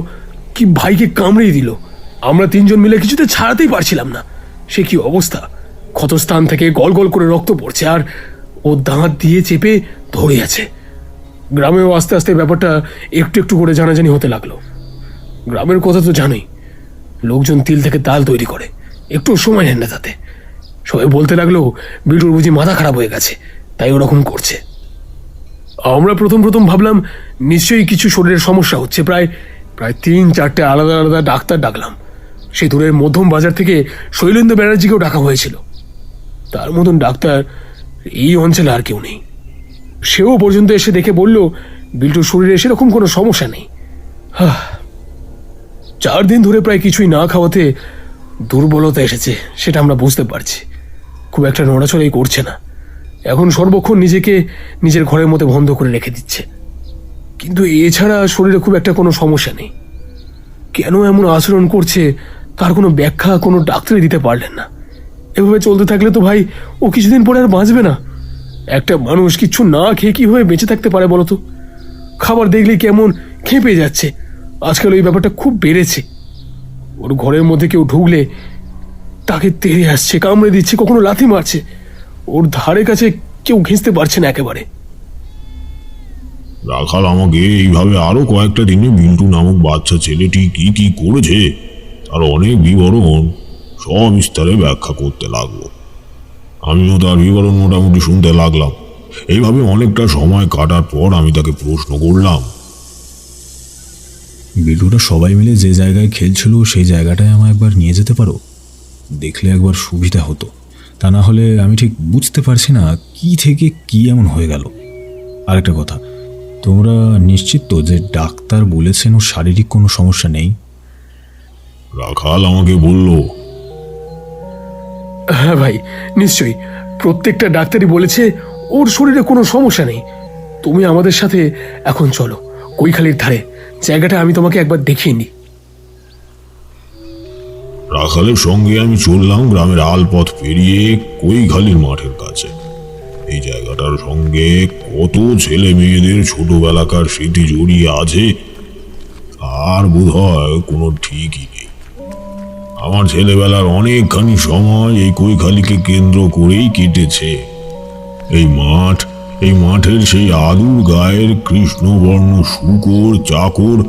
কি ভাইকে কামড়েই দিল। আমরা তিনজন মিলে কিছুতে ছাড়াতেই পারছিলাম না। সে কি অবস্থা, ক্ষতস্থান থেকে গল গল করে রক্ত পড়ছে, আর ও দাঁত দিয়ে চেপে ধরে আছে। গ্রামেও আস্তে আস্তে ব্যাপারটা একটু একটু করে জানাজানি হতে লাগলো। গ্রামের কথা তো জানোই, লোকজন তিল থেকে তাল তৈরি করে, একটু সময় নেন না তাতে। সবাই বলতে লাগলো বিল্টুর বুঝি মাথা খারাপ হয়ে গেছে, তাই ওরকম করছে। আমরা প্রথম ভাবলাম নিশ্চয়ই কিছু শরীরের সমস্যা হচ্ছে। প্রায় 3-4টে আলাদা আলাদা ডাক্তার ডাকলাম। সেতুরের মধ্যম বাজার থেকে শৈলেন্দ্র ব্যানার্জিকেও ডাকা হয়েছিল। তার মতন ডাক্তার এই অঞ্চলে আর কেউ নেই। সেও পর্যন্ত এসে দেখে বলল বিল্টুর শরীরে সেরকম কোনো সমস্যা নেই। 4 দিন ধরে প্রায় কিছুই না খাওয়াতে দুর্বলতা এসেছে, সেটা আমরা বুঝতে পারছি। খুব একটা নড়াচড়াই করছে না। এখন সর্বক্ষণ নিজেকে নিজের ঘরের মধ্যে বন্ধ করে রেখে দিচ্ছে। কিন্তু এছাড়া শরীরে খুব একটা কোনো সমস্যা নেই। কেন এমন আচরণ করছে তার কোনো ব্যাখ্যা কোনো ডাক্তারই দিতে পারলেন না। এভাবে চলতে থাকলে তো ভাই ও কিছুদিন পরে আর বাঁচবে না। একটা মানুষ কিছু না খেয়ে কীভাবে বেঁচে থাকতে পারে বলো তো? খাবার দেখলেই কেমন খেপে যাচ্ছে। আজকাল ওই ব্যাপারটা খুব বেড়েছে। ওর ঘরের মধ্যে কেউ ঢুকলে তাকে তেড়ে আসছে, কামড়ে দিচ্ছে, কখনো লাথি মারছে। ওর ধারে কাছে কেউ ঘেঁচতে পারছে না একেবারে। রাখাল আমাকে এইভাবে আরো কয়েকটা দিনে বিল্টু নামক বাচ্চা ছেলেটি কি কি করেছে তার অনেক বিবরণ সবিস্তারে ব্যাখ্যা করতে লাগলো। আমিও তার বিবরণ মোটামুটি শুনতে লাগলাম। এইভাবে অনেকটা সময় কাটার পর আমি তাকে প্রশ্ন করলাম, বিল্টুরা সবাই মিলে যে জায়গায় খেলছিল সেই জায়গাটায় আমায় একবার নিয়ে যেতে পারো? দেখলে একবার সুবিধা হতো। তা না হলে আমি ঠিক বুঝতে পারছি না কি থেকে কি এমন হয়ে গেল। আরেকটা কথা, তোমরা নিশ্চিত তো যে ডাক্তার বলেছেন ওর শারীরিক কোনো সমস্যা নেই? রাখাল আমাকে বলল, হ্যাঁ ভাই, নিশ্চয়ই। প্রত্যেকটা ডাক্তারই বলেছে ওর শরীরে কোনো সমস্যা নেই। তুমি আমাদের সাথে এখন চলো কৈখালির ধারে, জায়গাটা আমি তোমাকে একবার দেখিয়ে নিই। রাখালের সঙ্গে আমি চললাম গ্রামের আলপথ পেরিয়ে কৈখালির মাঠের কাছে। এই জায়গাটার সঙ্গে কত ছেলে মেয়েদের ছোটবেলাকার স্মৃতি জড়িয়ে আছে আর বোধ হয় কোনো ঠিকই নেই। আমার ছেলেবেলার অনেকখানি সময় এই কৈখালিকে কেন্দ্র করেই কেটেছে। এই মাঠের সেই আদুর গায়ের কৃষ্ণবর্ণ শূকর চাকর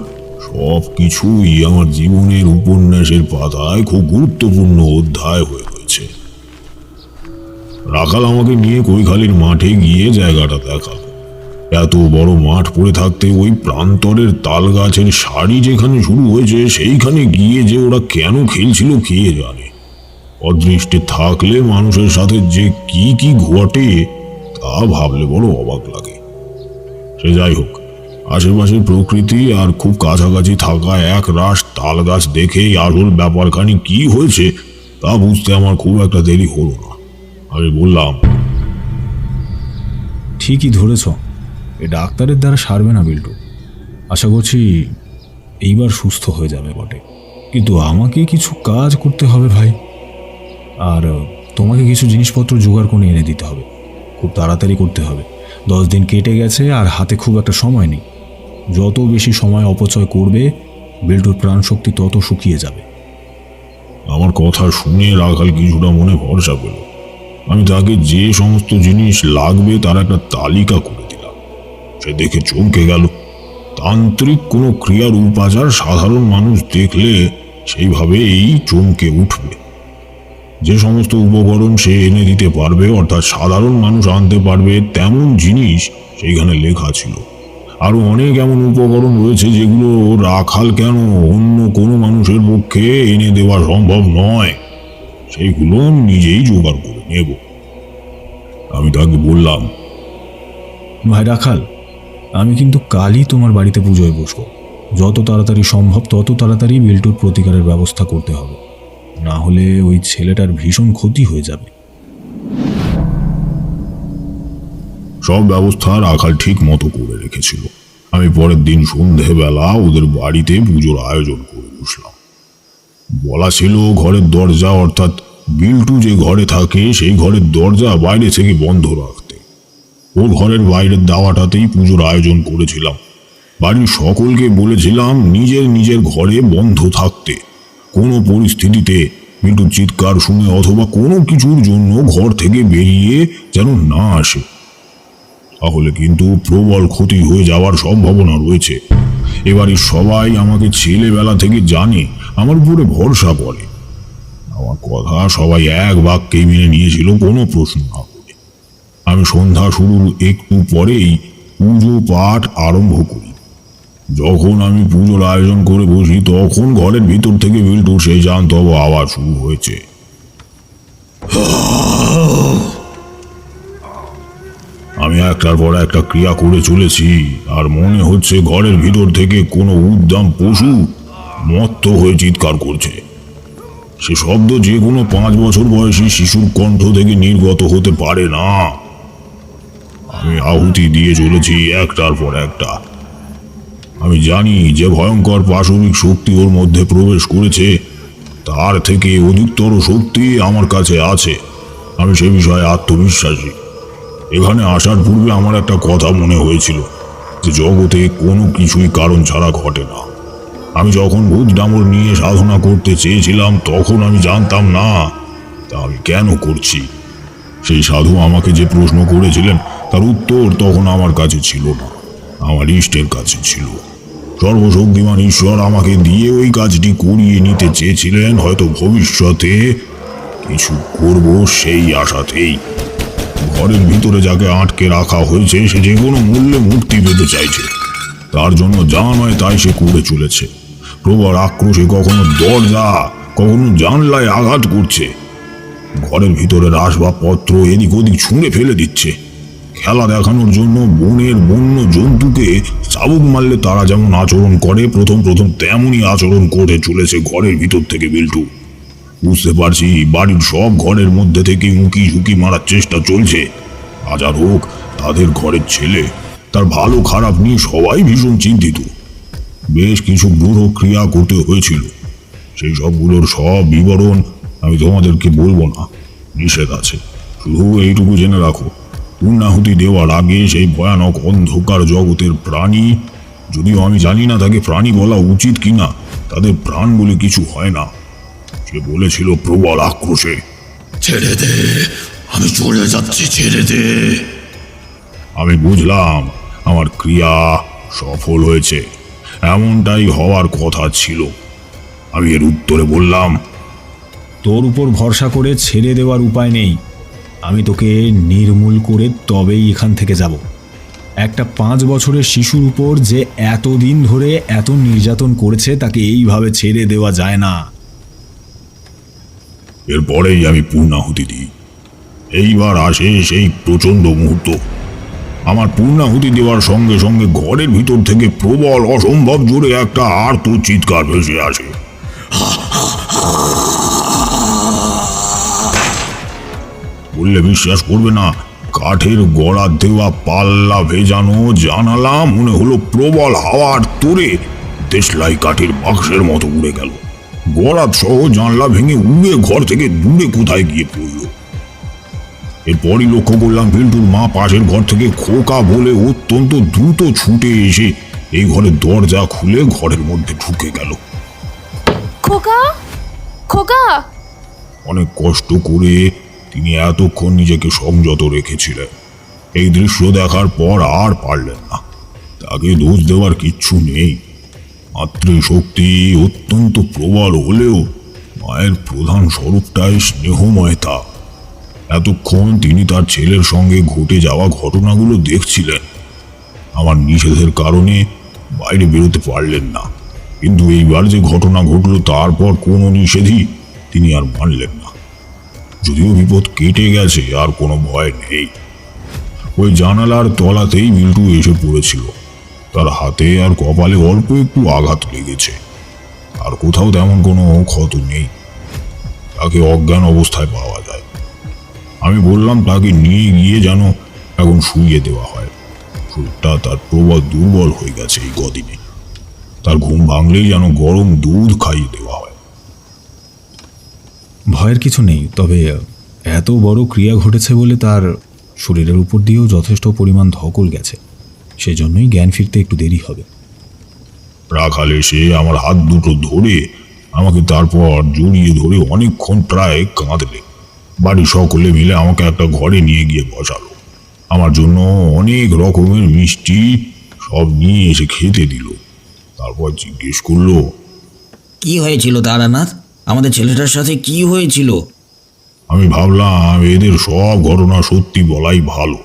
সব কিছুই আমার জীবনের উপন্যাসের পাতায় খুব গুরুত্বপূর্ণ অধ্যায় হয়ে রয়েছে। রাখাল আমাকে নিয়ে কৈখালির মাঠে গিয়ে জায়গাটা দেখালো। এত বড় মাঠ পড়ে থাকতে ওই প্রান্তরের তাল গাছের সারি যেখানে শুরু হয়েছে সেইখানে গিয়ে যে ওরা কেন খেলছিল কে জানে। অদৃষ্টে থাকলে মানুষের সাথে যে কি কি ঘটে তা ভাবলে বড় অবাক লাগে। সে যাই হোক, আশেপাশের প্রকৃতি আর খুব কাছাকাছি থাকা এক রাশ তাল গাছ দেখেই আসল ব্যাপারখানি কি হয়েছে তা বুঝতে আমার খুব একটা দেরি হলো না। আমি বললাম, ঠিকই ধরেছ, এ ডাক্তারের দ্বারা সারবে না বিল্টু। আশা করছি এইবার সুস্থ হয়ে যাবে বটে, কিন্তু আমাকে কিছু কাজ করতে হবে ভাই। আর তোমাকে কিছু জিনিসপত্র জোগাড় করে এনে দিতে হবে, খুব তাড়াতাড়ি করতে হবে। 10 দিন কেটে গেছে আর হাতে খুব একটা সময় নেই। যত বেশি সময় অপচয় করবে বিল্টুর প্রাণ শক্তি তত শুকিয়ে যাবে। আমার কথা শুনে রাখাল কিছুটা মনে ভরসা পেল। আমি তাকে যে সমস্ত জিনিস লাগবে তার একটা তালিকা করে দিলাম। সে দেখে চমকে গেল। তান্ত্রিক কোনো ক্রিয়ার উপাচার সাধারণ মানুষ দেখলে সেইভাবেই চমকে উঠবে। যে সমস্ত উপকরণ সে এনে দিতে পারবে, অর্থাৎ সাধারণ মানুষ আনতে পারবে তেমন জিনিস সেইখানে লেখা ছিল। আরো অনেক এমন উপকরণ রয়েছে যেগুলো রাখাল কেন অন্য কোনো মানুষের পক্ষে এনে দেওয়া সম্ভব নয়, সেইগুলো নিজেই জোগাড় করে নেব। আমি তাকে বললাম, ভাই রাখাল, আমি কিন্তু কালই তোমার বাড়িতে পুজোয় বসবো। যত তাড়াতাড়ি সম্ভব তত তাড়াতাড়ি বিল্টুর প্রতিকারের ব্যবস্থা করতে হবে, না হলে ওই ছেলেটার ভীষণ ক্ষতি হয়ে যাবে। সব ব্যবস্থা রাখাল ঠিক মতো করে রেখেছিল। আমি পরের দিন সন্ধেবেলা ওদের বাড়িতে পুজোর আয়োজন করে বসলাম। বলা ছিল ঘরের দরজা, অর্থাৎ বিল্টু যে ঘরে থাকে সেই ঘরের দরজা বাইরে থেকে বন্ধ রাখতে। ওর ঘরের বাইরের দাওয়াটাতেই পুজোর আয়োজন করেছিলাম। বাড়ির সকলকে বলেছিলাম নিজের নিজের ঘরে বন্ধ থাকতে, কোনো পরিস্থিতিতে বিল্টুর চিৎকার শুনে অথবা কোনো কিছুর জন্য ঘর থেকে বেরিয়ে যেন না আসে, তাহলে কিন্তু প্রবল ক্ষতি হয়ে যাওয়ার সম্ভাবনা রয়েছে। এবারে সবাই আমাকে ছেলেবেলা থেকে জানে, আমার উপরে ভরসা করে। আমার কথা সবাই এক বাক্যে মেনে নিয়েছিল, কোনো প্রশ্ন না করে। আমি সন্ধ্যা শুরুর একটু পরেই পুজো পাঠ আরম্ভ করি। যখন আমি পুজোর আয়োজন করে বসি তখন ঘরের ভিতর থেকে বিল্টুর সেই জান্তব আওয়াজ শুরু হয়েছে। আমি একটার পর একটা ক্রিয়া করে চলেছি, আর মনে হচ্ছে ঘরের ভিতর থেকে কোনো উদ্দাম পশু মত্ত হয়ে চিৎকার করছে। সে শব্দ যে কোনো 5 বছর বয়সী শিশুর কণ্ঠ থেকে নির্গত হতে পারে না। আমি আহুতি দিয়ে চলেছি একটার পর একটা। আমি জানি যে ভয়ঙ্কর পাশবিক শক্তি ওর মধ্যে প্রবেশ করেছে, তার থেকে অধিকতর শক্তি আমার কাছে আছে। আমি সে বিষয়ে আত্মবিশ্বাসী। এখানে আসার পূর্বে আমার একটা কথা মনে হয়েছিল যে জগতে কোনো কিছুই কারণ ছাড়া ঘটে না। আমি যখন ভূত ডামর নিয়ে সাধনা করতে চেয়েছিলাম তখন আমি জানতাম না তা আমি কেন করছি। সেই সাধু আমাকে যে প্রশ্ন করেছিলেন তার উত্তর তখন আমার কাছে ছিল না, আমার ইষ্টের কাছে ছিল। সর্বশক্তিমান ঈশ্বর আমাকে দিয়ে ওই কাজটি করিয়ে নিতে চেয়েছিলেন, হয়তো ভবিষ্যতে কিছু করব সেই আশাতেই। ঘরের ভিতরে যাকে আটকে রাখা হয়েছে সে যে কোনো মূল্যে মুক্তি পেতে চাইছে, তার জন্য যা নয় তাই সে করে চলেছে। প্রবল আক্রোশে কখনো দরজা কখনো জানলায় আঘাত করছে, ঘরের ভিতরের আসবাবপত্র এদিক ওদিক ছুঁড়ে ফেলে দিচ্ছে। খেলা দেখানোর জন্য বনের বন্য জন্তুকে চাবুক মারলে তারা যেমন আচরণ করে প্রথম তেমনই আচরণ করে চলেছে ঘরের ভিতর থেকে বিল্টু। বুঝতে পারছি বাড়ির সব ঘরের মধ্যে থেকে উঁকি ঝুঁকি মারার চেষ্টা চলছে। হাজার হোক তাদের ঘরের ছেলে, তার ভালো খারাপ নিয়ে সবাই ভীষণ চিন্তিত। বেশ কিছু ব্যূহ ক্রিয়া করতে হয়েছিল, সেই সবগুলোর সব বিবরণ আমি তোমাদেরকে বলবো না, নিষেধ আছে। শুধু এইটুকু জেনে রাখো, পূর্ণাহুতি দেওয়ার আগে সেই ভয়ানক অন্ধকার জগতের প্রাণী, যদিও আমি জানি না তাকে প্রাণী বলা উচিত কিনা, তাদের প্রাণ বলে কিছু হয় না। সে বলেছিল প্রবল আক্রোশে, ছেড়ে দে, আমি চলে যাচ্ছি, ছেড়ে দে। আমি বুঝলাম আমার ক্রিয়া সফল হয়েছে, এমনটাই হওয়ার কথা ছিল। আমি এর উত্তরে বললাম, তোর উপর ভরসা করে ছেড়ে দেওয়ার উপায় নেই। আমি তোকে নির্মূল করে তবেই এখান থেকে যাব। একটা 5 বছরের শিশুর উপর যে এতদিন ধরে এত নির্যাতন করেছে তাকে এইভাবে ছেড়ে দেওয়া যায় না। এরপরেই আমি পূর্ণাহুতি দিই। এইবার আসে সেই প্রচন্ড মুহূর্ত। আমার পূর্ণাহুতি দেওয়ার সঙ্গে সঙ্গে ঘরের ভিতর থেকে প্রবল অসম্ভব জোরে একটা আর্ত চিৎকার ভেসে আসে। বললে বিশ্বাস করবে না, কাঠের গড়া দেওয়া পাল্লা ভেজানো জানালা মনে হলো প্রবল হাওয়ার তোড়ে দেশলাই কাঠের বাক্সের মতো উড়ে গেল। গড়াত সহ জানলা ভেঙে উড়ে ঘর থেকে দূরে কোথায় গিয়ে পড়ল। এরপরই লক্ষ্য করলাম বিল্টুর মা পাশের ঘর থেকে খোকা বলে অত্যন্ত দ্রুত ছুটে এসে এই ঘরের দরজা খুলে ঘরের মধ্যে ঢুকে গেল। খোকা, খোকা! অনেক কষ্ট করে তিনি এতক্ষণ নিজেকে সংযত রেখেছিলেন। এই দৃশ্য দেখার পর আর পারলেন না। তাকে দোষ দেওয়ার কিচ্ছু নেই। মাতৃশক্তি অত্যন্ত প্রবল হলেও মায়ের প্রধান স্বরূপটাই স্নেহময়তা। এতক্ষণ তিনি তার ছেলের সঙ্গে ঘটে যাওয়া ঘটনাগুলো দেখছিলেন। আমার নিষেধের কারণে বাইরে বেরোতে পারলেন না, কিন্তু এইবার যে ঘটনা ঘটলো তারপর কোনো নিষেধই তিনি আর মানলেন না। যদিও বিপদ কেটে গেছে, আর কোনো ভয় নেই। ওই জানালার তলাতেই বিল্টু এসে পড়েছিল। তার হাতে আর কপালে অল্প একটু আঘাত লেগেছে, আর কোথাও তেমন কোনো ক্ষত নেই। তাকে অজ্ঞান অবস্থায় পাওয়া যায়। আমি বললাম তাকে নিয়ে গিয়ে যেন এখন শুইয়ে দেওয়া হয়। শরীরটা তার প্রবল দুর্বল হয়ে গেছে এই কদিনে। তার ঘুম ভাঙলেই যেন গরম দুধ খাইয়ে দেওয়া হয়। ভয়ের কিছু নেই, তবে এত বড় ক্রিয়া ঘটেছে বলে তার শরীরের উপর দিয়েও যথেষ্ট পরিমাণ ধকল গেছে, সেজন্যই জ্ঞান ফিরতে একটু দেরি হবে। রাখাল এসে আমার হাত দুটো ধরে আমাকে তারপর জড়িয়ে ধরে অনেকক্ষণ প্রায় কাঁদলে। বাড়ির সকলে মিলে আমাকে একটা ঘরে নিয়ে গিয়ে বসালো। আমার জন্য অনেক রকমের মিষ্টি সব নিয়ে এসে খেতে দিল। তারপর জিজ্ঞেস করলো, কি হয়েছিল তারানাথ? আমাদের ছেলেটার সাথে কি হয়েছিল? আমি ভাবলাম এদের সব ঘটনা সত্যি বলাই ভালো,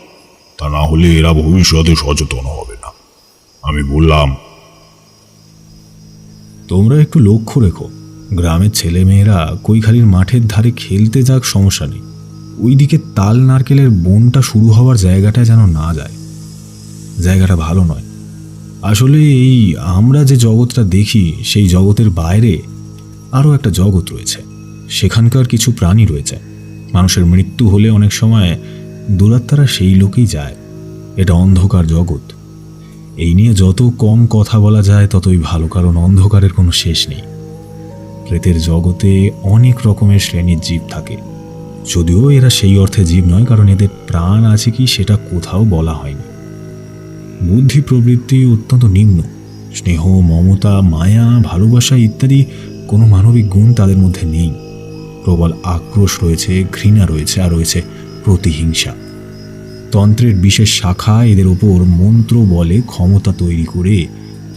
তা না হলে এরা ভবিষ্যতে সচেতন হবে না। আমি বললাম, তোমরা একটু লক্ষ্য রেখো, গ্রামের ছেলেমেয়েরা কৈখালির মাঠের ধারে খেলতে যাক, সমস্যা নেই। ওইদিকে তাল নারকেলের বনটা শুরু হওয়ার জায়গাটা যেন না যায়, জায়গাটা ভালো নয়। আসলে এই আমরা যে জগৎটা দেখি সেই জগতের বাইরে আরও একটা জগৎ রয়েছে। সেখানকার কিছু প্রাণী রয়েছে। মানুষের মৃত্যু হলে অনেক সময় দুরাত্মারা সেই লোকেই যায়। এটা অন্ধকার জগৎ। এই নিয়ে যত কম কথা বলা যায় ততই ভালো, কারণ অন্ধকারের কোনো শেষ নেই। প্রেতের জগতে অনেক রকমের শ্রেণীর জীব থাকে, যদিও এরা সেই অর্থে জীব নয়, কারণ এদের প্রাণ আছে কি সেটা কোথাও বলা হয়নি। বুদ্ধি প্রবৃত্তি অত্যন্ত নিম্ন। স্নেহ, মমতা, মায়া, ভালোবাসা ইত্যাদি কোনো মানবিক গুণ তাদের মধ্যে নেই। প্রবল আক্রোশ রয়েছে, ঘৃণা রয়েছে, আর রয়েছে প্রতিহিংসা। তন্ত্রের বিশেষ শাখা এদের ওপর মন্ত্র বলে ক্ষমতা তৈরি করে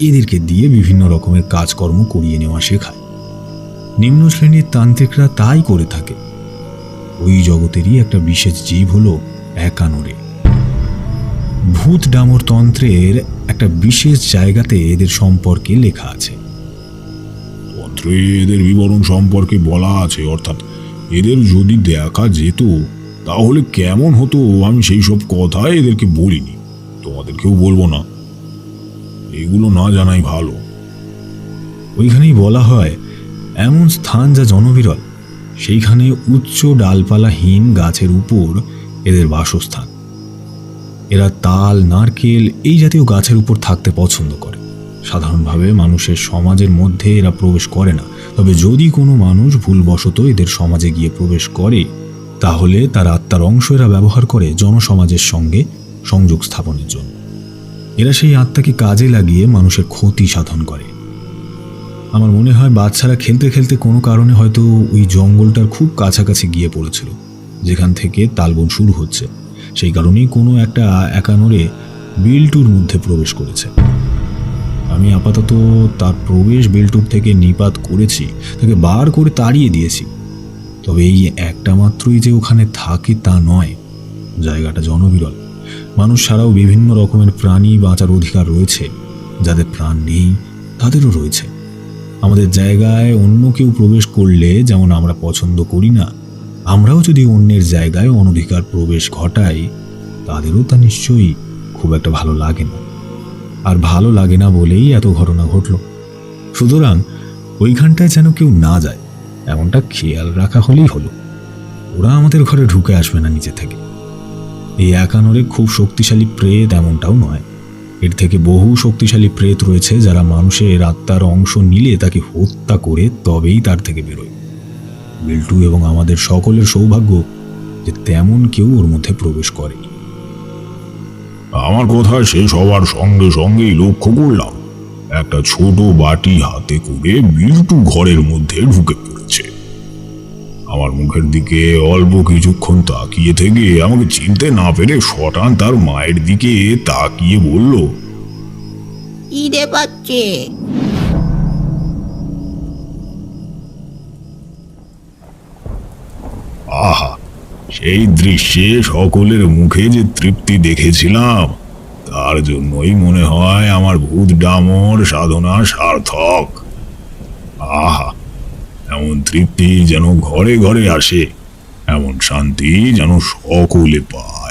এদেরকে দিয়ে বিভিন্ন রকমের কাজকর্ম করিয়ে নেওয়া শেখায়। নিম্ন শ্রেণীর তান্ত্রিকরা তাই করে থাকে। ওই জগতেরই একটা বিশেষ জীব হলো একানরে। ভূত ডামর তন্ত্রের একটা বিশেষ জায়গাতে এদের সম্পর্কে লেখা আছে। তন্ত্রে এদের বিবরণ সম্পর্কে বলা আছে, অর্থাৎ এদের যদি দেখা যেত তাহলে কেমন হতো আমি সেই সব কথা এদেরকে বলিনি, তোমাদেরকেও বলবো না। এগুলো না জানাই ভালো। ওইখানেই বলা হয় এমন স্থান যা জনবিরল, সেইখানে উচ্চ ডালপালাহীন গাছের উপর এদের বাসস্থান। এরা তাল, নারকেল এই জাতীয় গাছের উপর থাকতে পছন্দ করে। সাধারণভাবে মানুষের সমাজের মধ্যে এরা প্রবেশ করে না, তবে যদি কোনো মানুষ ভুলবশত এদের সমাজে গিয়ে প্রবেশ করে তাহলে তার আত্মার অংশ এরা ব্যবহার করে জনসমাজের সঙ্গে সংযোগ স্থাপনের জন্য। এরা সেই আত্মাকে কাজে লাগিয়ে মানুষের ক্ষতি সাধন করে। আমার মনে হয় বাচ্চারা খেলতে খেলতে কোনো কারণে হয়তো ওই জঙ্গলটার খুব কাছাকাছি গিয়ে পড়েছিল যেখান থেকে তালবন শুরু হচ্ছে। সেই কারণেই কোনো একটা একানরে বিল্টুর মধ্যে প্রবেশ করেছে। আমি আপাতত তার প্রবেশ বিল্টুর থেকে নিপাত করেছি, তাকে বার করে তাড়িয়ে দিয়েছি। তবে এই একটা মাত্রই যে ওখানে থাকে তা নয়, জায়গাটা জনবিরল। মানুষ ছাড়াও বিভিন্ন রকমের প্রাণী বাঁচার অধিকার রয়েছে। যাদের প্রাণ নেই তাদেরও রয়েছে। আমাদের জায়গায় অন্য কেউ প্রবেশ করলে যেমন আমরা পছন্দ করি না, আমরাও যদি অন্যের জায়গায় অনধিকার প্রবেশ ঘটাই তাদেরও তা নিশ্চয়ই খুব একটা ভালো লাগে না। আর ভালো লাগে না বলেই এত ঘটনা ঘটল। সুতরাং ওইখানটায় যেন কেউ না যায় এমনটা খেয়াল রাখা হলেই হলো। ওরা আমাদের ঘরে ঢুকে আসবে না নিজে থেকে। এই একানরে খুব শক্তিশালী প্রেত এমনটাও নয়। এর থেকে বহু শক্তিশালী প্রেত রয়েছে যারা মানুষের আত্মার অংশ নিলে তাকে হত্যা করে তবেই তার থেকে বেরোয়। বিল্টু এবং আমাদের সকলের সৌভাগ্য যে তেমন কেউ ওর মধ্যে প্রবেশ করেনি। আমার কথা শেষ হওয়ার সঙ্গে সঙ্গেই লক্ষ্য করলাম একটা ছোট বাটি হাতে করে বিল্টু ঘরের মধ্যে ঢুকে পড়েছে। আমার মুখের দিকে অল্প কিছুক্ষণ তাকিয়ে থেকে আমাকে চিনতে না পেরে শটান তার মায়ের দিকে তাকিয়ে বলল, খিদে পাচ্ছে। আহা, সেই দৃশ্যে সকলের মুখে যে তৃপ্তি দেখেছিলাম, তার জন্যই মনে হয় আমার ভূত ডামর সাধনা সার্থক। আহা, এমন তৃপ্তি যেন ঘরে ঘরে আসে, এমন শান্তি যেন সকলে পায়।